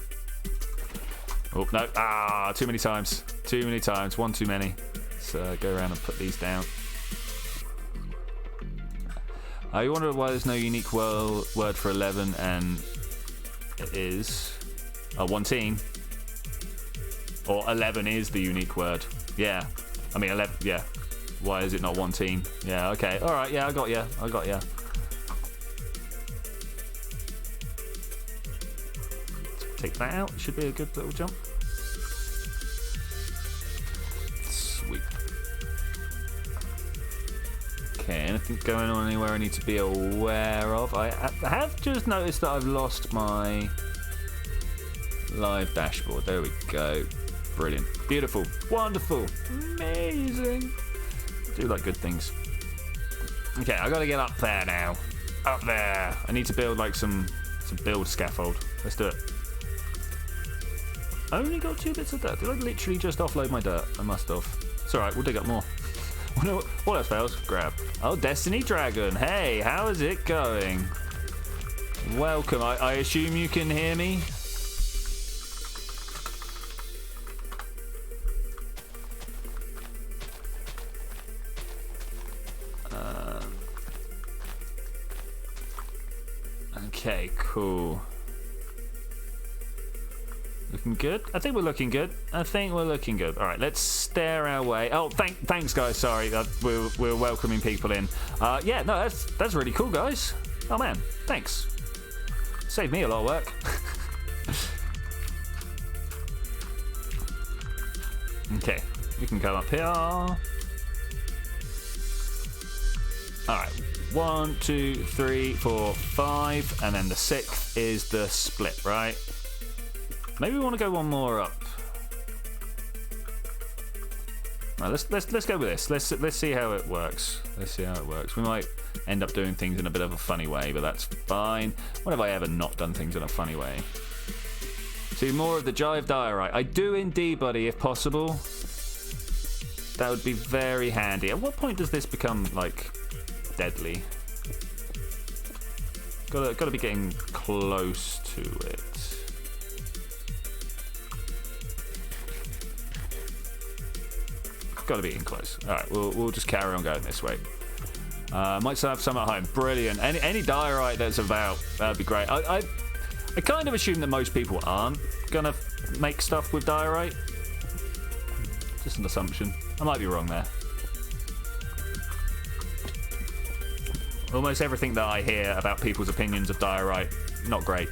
Oh, no. Ah, too many times. Too many times. One too many. Let's go around and put these down. You wonder why there's no unique word for 11, and it is 1 teen. Or 11 is the unique word. Yeah. I mean, 11, yeah. Why is it not 1 teen? Yeah, okay. All right, yeah, I got you. Take that out. Should be a good little jump. Sweet. Okay, anything going on anywhere I need to be aware of? I have just noticed that I've lost my live dashboard. There we go. Brilliant. Beautiful. Wonderful. Amazing. Do like good things. Okay, I gotta get up there now. Up there. I need to build like some build scaffold. Let's do it. Only got 2 bits of dirt. Did I literally just offload my dirt? I must have. It's alright, we'll dig up more. What else fails? Grab. Oh, Destiny Dragon. Hey, how is it going? Welcome. I assume you can hear me? Okay, cool. Looking good? I think we're looking good. All right, let's stare our way. Oh, thanks, guys. Sorry, we're welcoming people in. Yeah, no, that's really cool, guys. Oh man, thanks. Saved me a lot of work. Okay, you can come up here. All right, 1, 2, 3, 4, 5, and then the 6th is the split, right? Maybe we want to go one more up. Right, let's go with this. Let's see how it works. We might end up doing things in a bit of a funny way, but that's fine. When have I ever not done things in a funny way? See more of the Jive Diorite. I do indeed, buddy, if possible. That would be very handy. At what point does this become like deadly? Gotta be getting close to it. Got to be getting close. All right, we'll just carry on going this way. Might still have some at home. Brilliant. Any diorite that's about, that'd be great. I kind of assume that most people aren't gonna make stuff with diorite. Just an assumption. I might be wrong there. Almost everything that I hear about people's opinions of diorite, not great.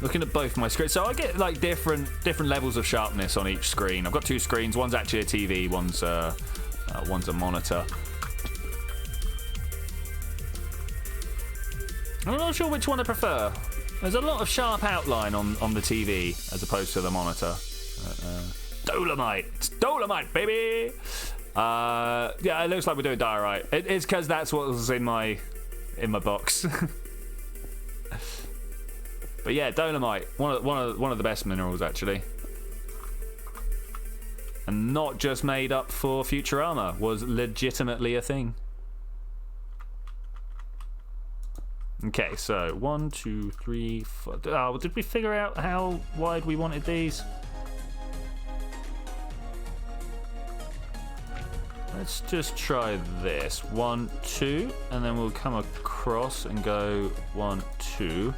Looking at both my screens, so I get like different levels of sharpness on each screen. I've got 2 screens. One's actually a TV. One's a monitor. I'm not sure which one I prefer. There's a lot of sharp outline on the TV as opposed to the monitor. Dolomite, it's Dolomite, baby. Yeah, it looks like we're doing diorite. It's because that's what was in my box. But yeah, dolomite, one of the best minerals actually, and not just made up for Futurama, was legitimately a thing. Okay, so 1, 2, 3, 4. Oh, did we figure out how wide we wanted these? Let's just try this. 1, 2, and then we'll come across and go 1, 2.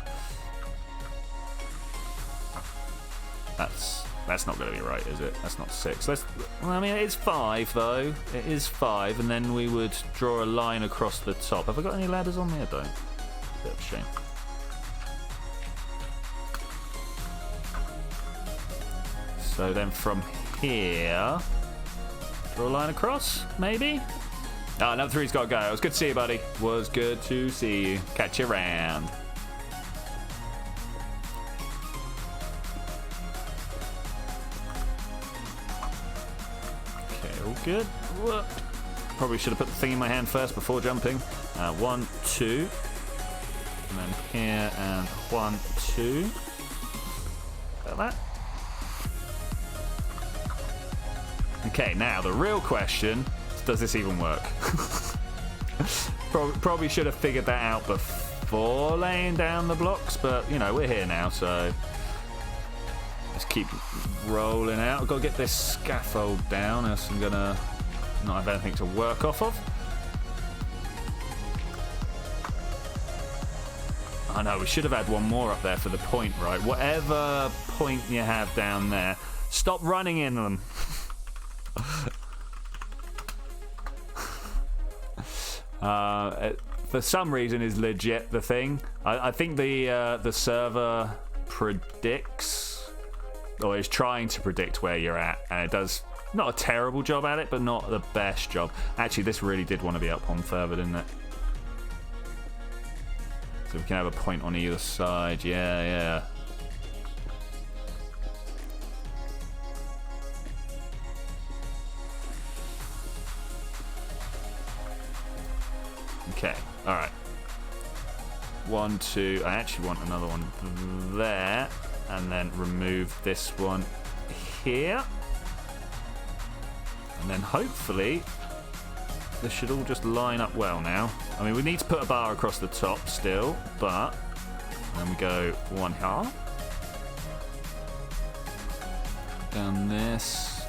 That's not going to be right, is it? That's not 6. Well, I mean, it's 5 though. It is 5, and then we would draw a line across the top. Have I got any ladders on me? I don't. Bit of a shame. So then from here, draw a line across, maybe? Oh, number 3's got to go. It was good to see you, buddy. Was good to see you. Catch you around. Good. Whoa. Probably should have put the thing in my hand first before jumping. 1, 2. And then here and 1, 2. Like that. Okay, now the real question is, does this even work? Probably should have figured that out before laying down the blocks, but you know, we're here now, so let's keep rolling out. I've got to get this scaffold down, else I'm gonna not have anything to work off of. I know, we should have had one more up there for the point, right? Whatever point you have down there, stop running in them. For some reason is legit the thing. I think the server predicts, or is trying to predict where you're at, and it does not a terrible job at it, but not the best job. Actually, this really did want to be up on further, didn't it? So we can have a point on either side. Yeah. Okay, alright. 1, 2. I actually want another one there. And then remove this one here. And then hopefully this should all just line up well now. I mean, we need to put a bar across the top still, but then we go 1 here. Down this.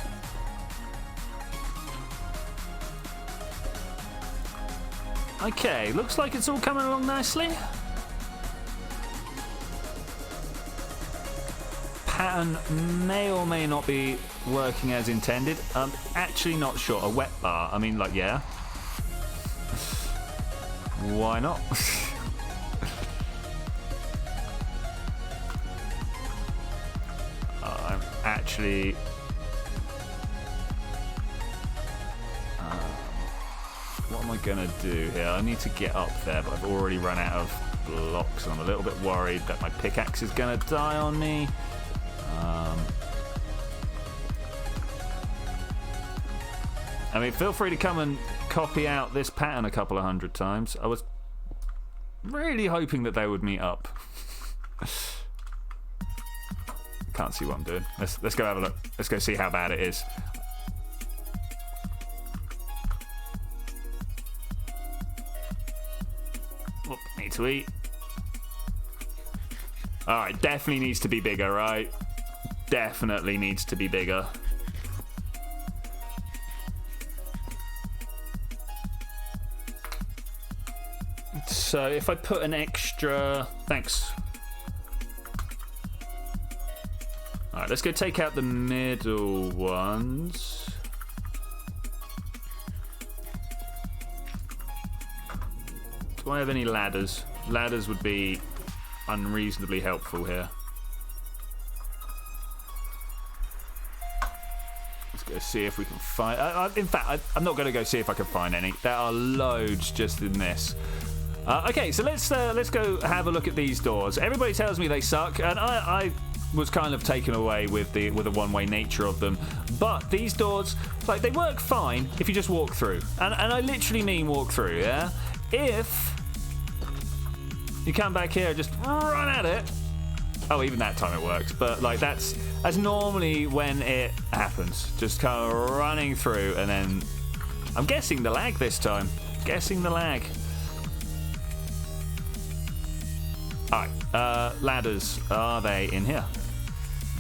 Okay, looks like it's all coming along nicely. Pattern may or may not be working as intended. I'm actually not sure. A wet bar, I mean, like, yeah. Why not? I'm actually... what am I going to do here? I need to get up there, but I've already run out of blocks, and I'm a little bit worried that my pickaxe is going to die on me. I mean, feel free to come and copy out this pattern a couple of 100 times. I was really hoping that they would meet up. Can't see what I'm doing. Let's go have a look. Let's go see how bad it is. Whoop, need to eat. Alright, definitely needs to be bigger, right? Definitely needs to be bigger. So if I put an extra... Thanks. Alright, let's go take out the middle ones. Do I have any ladders? Ladders would be unreasonably helpful here. Let's go see if we can find... in fact, I'm not going to go see if I can find any. There are loads just in this. Okay, so let's go have a look at these doors. Everybody tells me they suck, and I was kind of taken away with the one-way nature of them. But these doors, like, they work fine if you just walk through. And I literally mean walk through, yeah? If you come back here, just run at it. Oh, even that time it works. But, like, that's normally when it happens. Just kind of running through, and then I'm guessing the lag this time. Guessing the lag. Alright, ladders. Are they in here?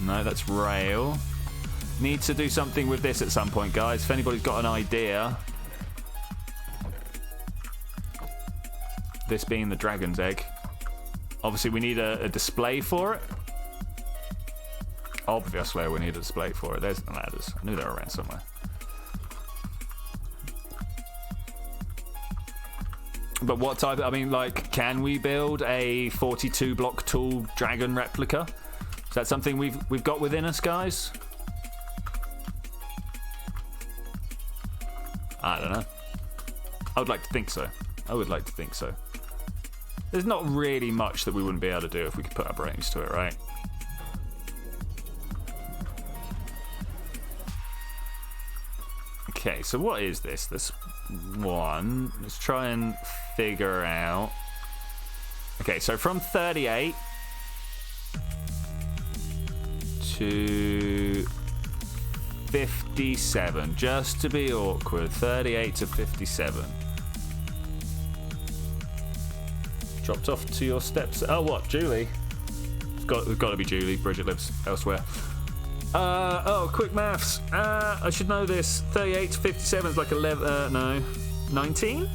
No, that's rail. Need to do something with this at some point, guys. If anybody's got an idea. This being the dragon's egg. Obviously, we need a display for it. Obviously, we need a display for it. There's the ladders. I knew they were around somewhere. But what type? I mean, like, can we build a 42 block tall dragon replica? Is that something we've got within us, guys? I don't know. I would like to think so. I would like to think so. There's not really much that we wouldn't be able to do if we could put our brains to it, right? Okay, so what is this? This one. Let's try and figure out. Okay, so from 38 to 57, just to be awkward. 38 to 57. Dropped off to your steps. Oh, what? Julie? It's got to be Julie. Bridget lives elsewhere. Oh, quick maths. I should know this. 38 to 57 is like 11. No. 19?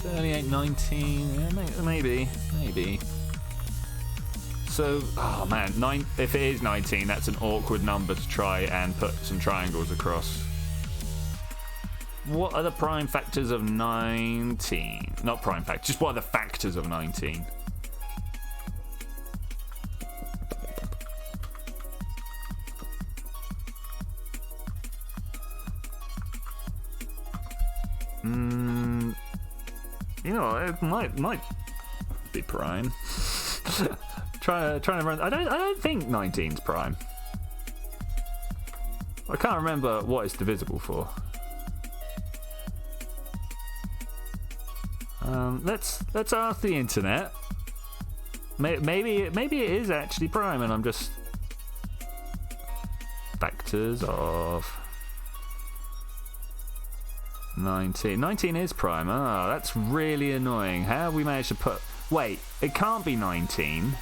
$38, 19. Yeah, maybe. So, oh man, if it is 19, that's an awkward number to try and put some triangles across. What are the prime factors of 19? Not prime factors, just what are the factors of 19? You know, it might be prime. trying to run. I don't think 19's prime. I can't remember what it's divisible for. Let's ask the internet. Maybe it is actually prime, and I'm just factors of 19. 19 is prime. Oh, that's really annoying. How have we managed to put? Wait, it can't be 19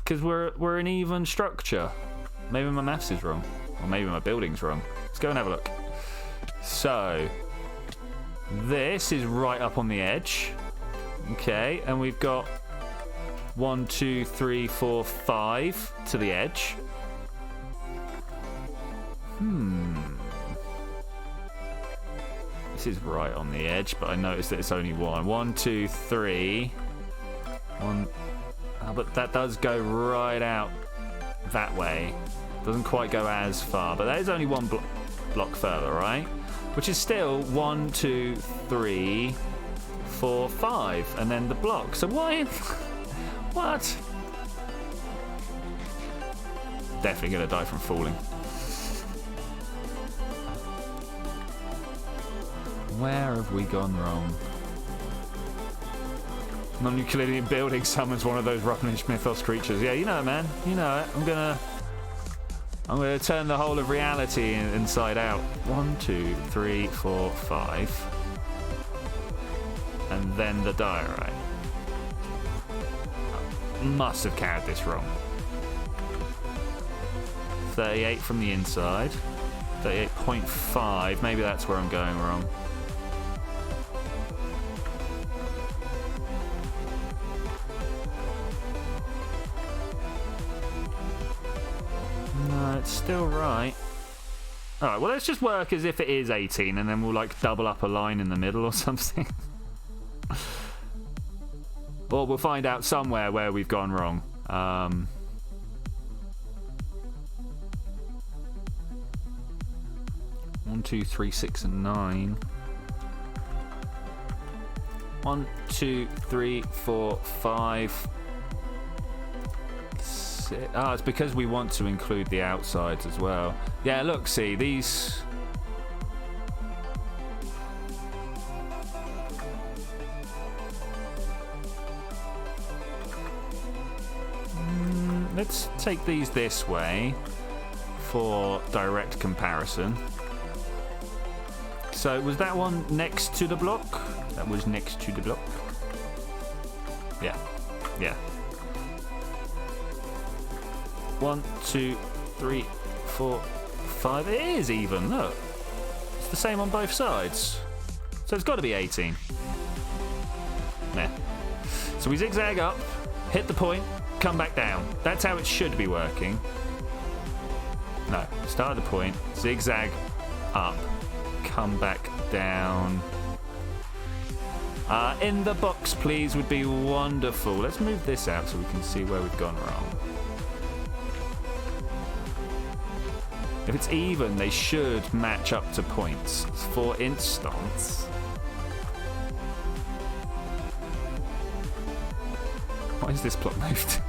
because we're an even structure. Maybe my maths is wrong, or maybe my building's wrong. Let's go and have a look. So this is right up on the edge. Okay, and we've got 1, 2, 3, 4, 5 to the edge. This is right on the edge, but I noticed that it's only 1. 1, 2, 3. 1. Oh, but that does go right out that way. Doesn't quite go as far, but that is only one block further, right? Which is still 1, 2, 3, 4, 5, and then the block. So why? What? Definitely gonna die from falling. Where have we gone wrong? Non-Euclidean building summons one of those Rupnish mythos creatures. Yeah, you know it, man. You know it. I'm gonna turn the whole of reality inside out. 1, 2, 3, 4, 5. And then the diorite. Must have counted this wrong. 38 from the inside. 38.5. Maybe that's where I'm going wrong. No, it's still right. Alright, well, let's just work as if it is 18, and then we'll, like, double up a line in the middle or something. Or we'll find out somewhere where we've gone wrong. 1, 2, 3, 6, and 9. 1, 2, 3, 4, 5. 6. Oh, it's because we want to include the outsides as well. Yeah, look, see, these... Let's take these this way for direct comparison. So was that one next to the block? That was next to the block. Yeah, yeah. 1, 2, 3, 4, 5. It is even, look. It's the same on both sides. So it's got to be 18. Yeah. So we zigzag up, hit the point, come back down. That's how it should be working. No, start at the point, zigzag up, come back down. In the box, please, would be wonderful. Let's move this out so we can see where we've gone wrong. If it's even, they should match up to points. For instance... Why is this block moved?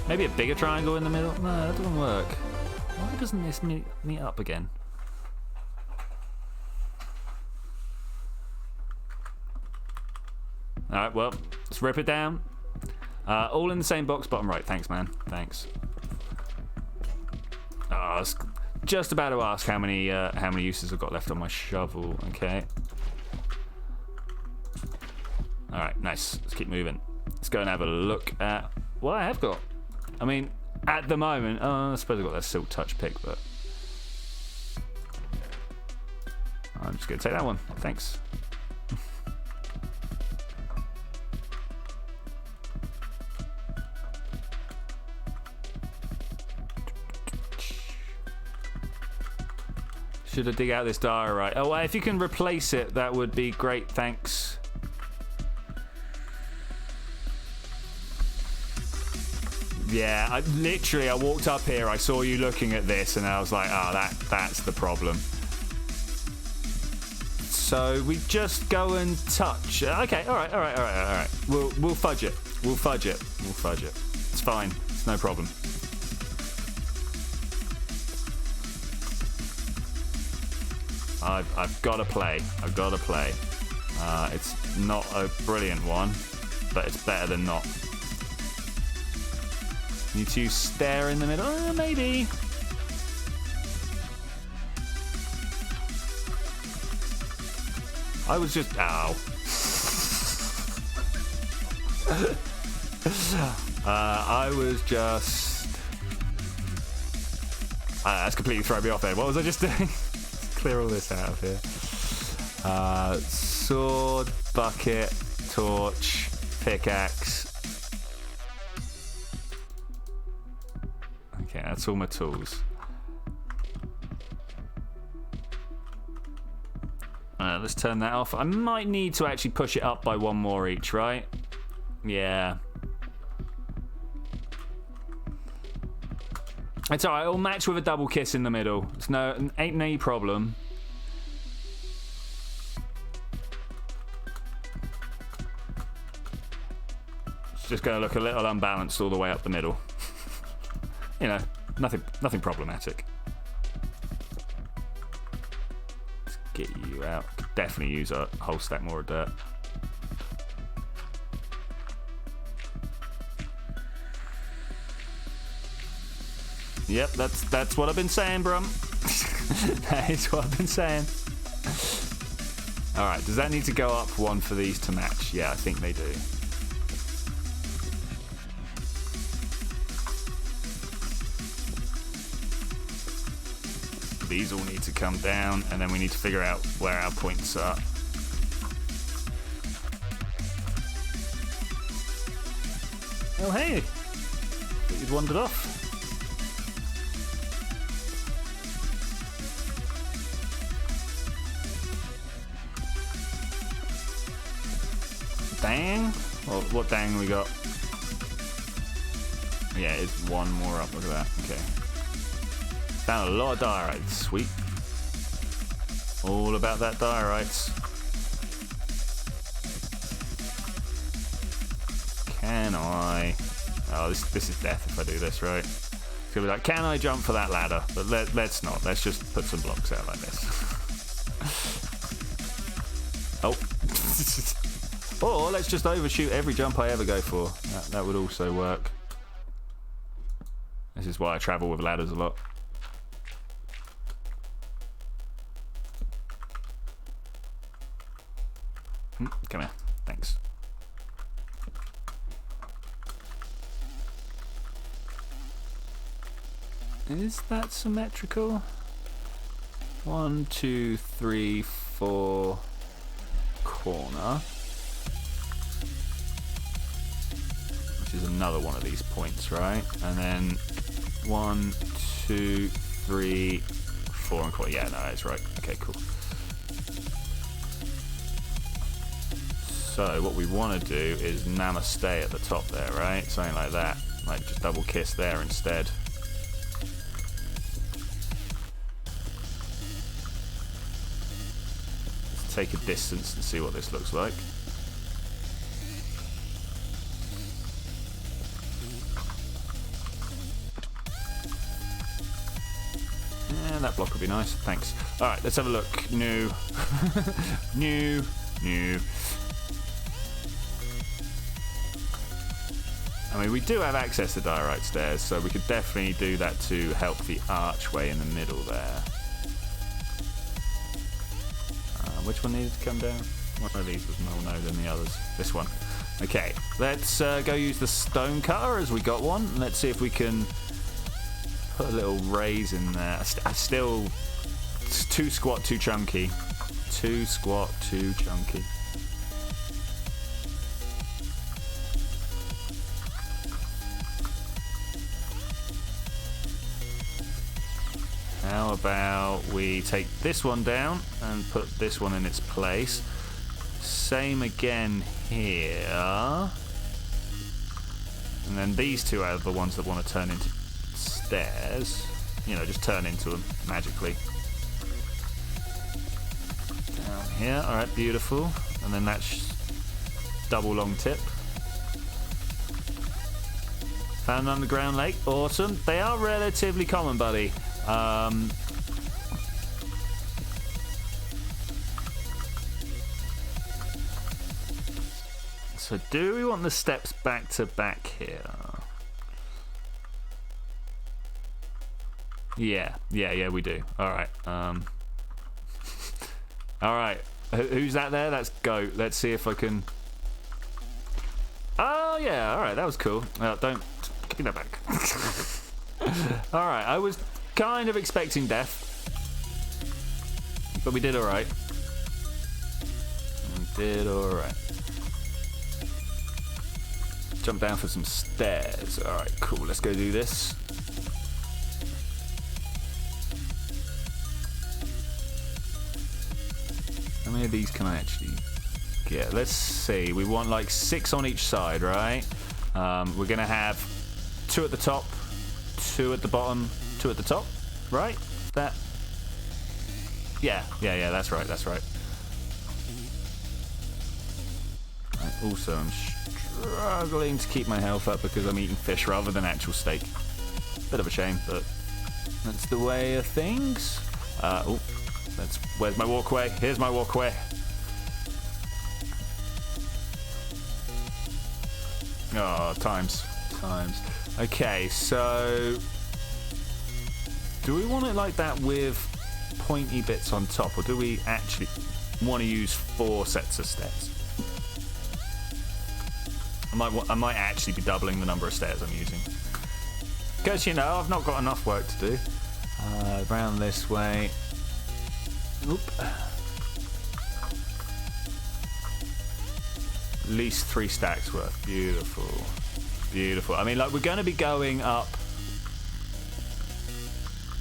Maybe a bigger triangle in the middle? No, that doesn't work. Why doesn't this meet up again? Alright, well, let's rip it down. All in the same box, bottom right. Thanks, man. Thanks. Oh, I was just about to ask how many uses I've got left on my shovel. Okay. Alright, nice. Let's keep moving. Let's go and have a look at what I have got. I mean, at the moment, I suppose I've got that Silk Touch pick, but I'm just going to take that one. Thanks. Should I dig out this diorite? Oh, if you can replace it, that would be great. Thanks. Yeah, I walked up here, I saw you looking at this, and I was like, oh, that's the problem. So we just go and touch. Okay, all right. We'll fudge it. We'll fudge it. It's fine. It's no problem. I've got to play. It's not a brilliant one, but it's better than not. You two stare in the middle? Maybe. I was just... Ow. I was just... that's completely thrown me off there. What was I just doing? Clear all this out of here. Sword, bucket, torch, pickaxe. Okay, that's all my tools. Let's turn that off. I might need to actually push it up by one more each, right? Yeah. It's alright, it'll match with a double kiss in the middle. It's ain't no problem. It's just gonna look a little unbalanced all the way up the middle. You know, nothing problematic. Let's get you out. Could definitely use a whole stack more of dirt. Yep, that's what I've been saying, Brum. That is what I've been saying. Alright, does that need to go up one for these to match? Yeah, I think they do. These all need to come down, and then we need to figure out where our points are. Oh, hey! Thought you'd wandered off. Dang? Well, what dang we got? Yeah, it's one more up. Look at that. Okay. Found a lot of diorites. Sweet. All about that diorites. Can I... Oh, this is death if I do this, right? It's going to be like, can I jump for that ladder? But let's not. Let's just put some blocks out like this. Oh. Or let's just overshoot every jump I ever go for. That would also work. This is why I travel with ladders a lot. Come here. Thanks. Is that symmetrical? 1, 2, 3, 4 corner. Which is another one of these points, right? And then 1, 2, 3, 4 and corner. Yeah, no, that's right. Okay, cool. So what we want to do is namaste at the top there, right? Something like that. Like just double kiss there instead. Let's take a distance and see what this looks like. Yeah, that block would be nice. Thanks. All right, let's have a look. New. New. I mean, we do have access to diorite stairs, so we could definitely do that to help the archway in the middle there. Which one needed to come down? One of these was more no than the others. This one. Okay, let's go use the stone cutter as we got one. Let's see if we can put a little raise in there. I still... It's too squat, too chunky. Too squat, too chunky. How about we take this one down and put this one in its place. Same again here. And then these two are the ones that want to turn into stairs. You know, just turn into them magically. Down here. Alright, beautiful. And then that's double long tip. Found an underground lake. Awesome. They are relatively common, buddy. So do we want the steps back to back here? Yeah, we do. Alright. Alright. Who's that there? That's Goat. Let's see if I can... Oh, yeah. Alright, that was cool. Don't... Give me that back. Alright, I was kind of expecting death. But we did alright. Jump down for some stairs. Alright, cool. Let's go do this. How many of these can I actually get? Let's see. We want like 6 on each side, right? We're going to have 2 at the top, 2 at the bottom, 2 at the top, right? That... Yeah, that's right. Also, I'm struggling to keep my health up because I'm eating fish rather than actual steak. Bit of a shame, but that's the way of things. Where's my walkway? Here's my walkway. Oh, times. Okay, so do we want it like that with pointy bits on top, or do we actually want to use 4 sets of stairs? I might actually be doubling the number of stairs I'm using. Because, you know, I've not got enough work to do. Round this way. Oop. At least 3 stacks worth. Beautiful. I mean, like, we're going to be going up...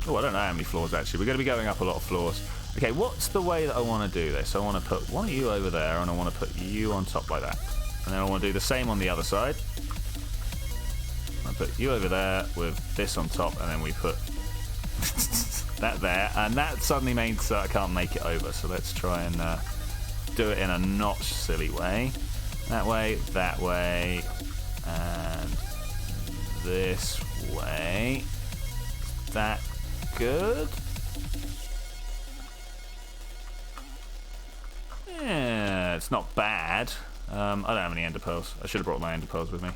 Oh, I don't know how many floors, actually. We're going to be going up a lot of floors. Okay, what's the way that I want to do this? I want to put one of you over there, and I want to put you on top like that. And then I want to do the same on the other side. I'll and put you over there with this on top, and then we put that there, and that suddenly means that I can't make it over. So let's try and do it in a not silly way. That way, and this way. That good? Yeah, it's not bad. I don't have any ender pearls. I should have brought my ender pearls with me.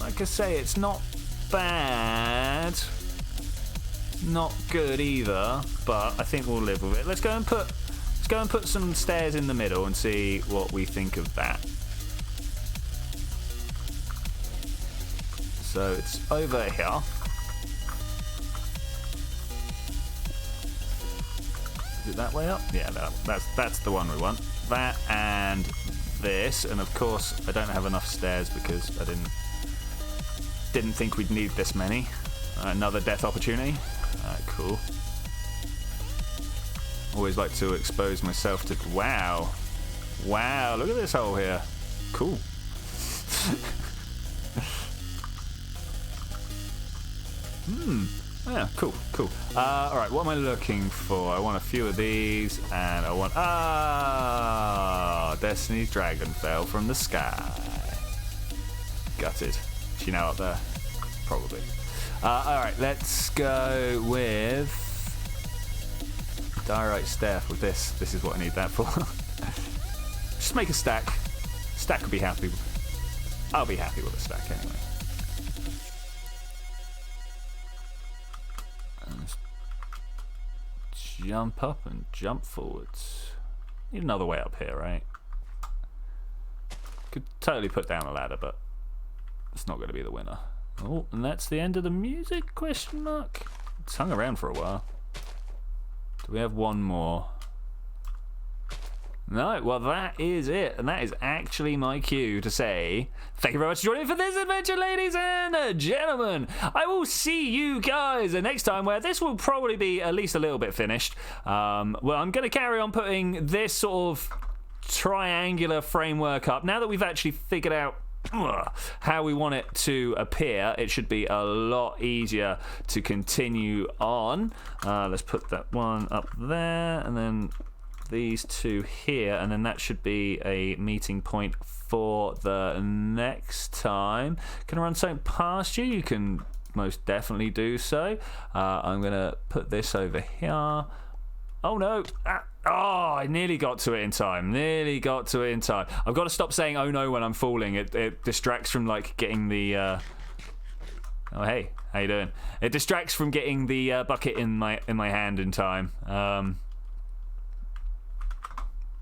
Like I say, it's not bad. Not good either, but I think we'll live with it. Let's go and put some stairs in the middle and see what we think of that. So it's over here. Is it that way up? Yeah, that's the one we want. That and this, and of course I don't have enough stairs because I didn't think we'd need this many. Another death opportunity. Cool. Always like to expose myself to... Wow. Wow, look at this hole here. Cool. Yeah, cool. Alright, what am I looking for? I want a few of these, and I want... Destiny's dragon fell from the sky. Gutted. Is she now up there? Probably. Alright, let's go with diorite staff with this. This is what I need that for. Just make a stack. Stack will be happy. I'll be happy with a stack anyway. And jump up and jump forwards. Need another way up here, right? Could totally put down a ladder, but it's not going to be the winner. Oh, and that's the end of the music, question mark? It's hung around for a while. Do we have one more? No, well that is it. And that is actually my cue to say, thank you very much for joining me for this adventure, ladies and gentlemen. I will see you guys next time, where this will probably be at least a little bit finished. Well, I'm going to carry on putting this sort of triangular framework up. Now that we've actually figured out how we want it to appear, it should be a lot easier to continue on. Let's put that one up there, and then these two here, and then that should be a meeting point for the next time. Can I run something past you? You can most definitely do so. I'm gonna put this over here. Oh no! Oh, I nearly got to it in time. I've got to stop saying "oh no" when I'm falling. It distracts from like getting the. Oh hey, how you doing? It distracts from getting the bucket in my hand in time.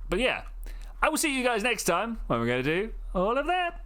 But yeah, I will see you guys next time when we're going to do all of that.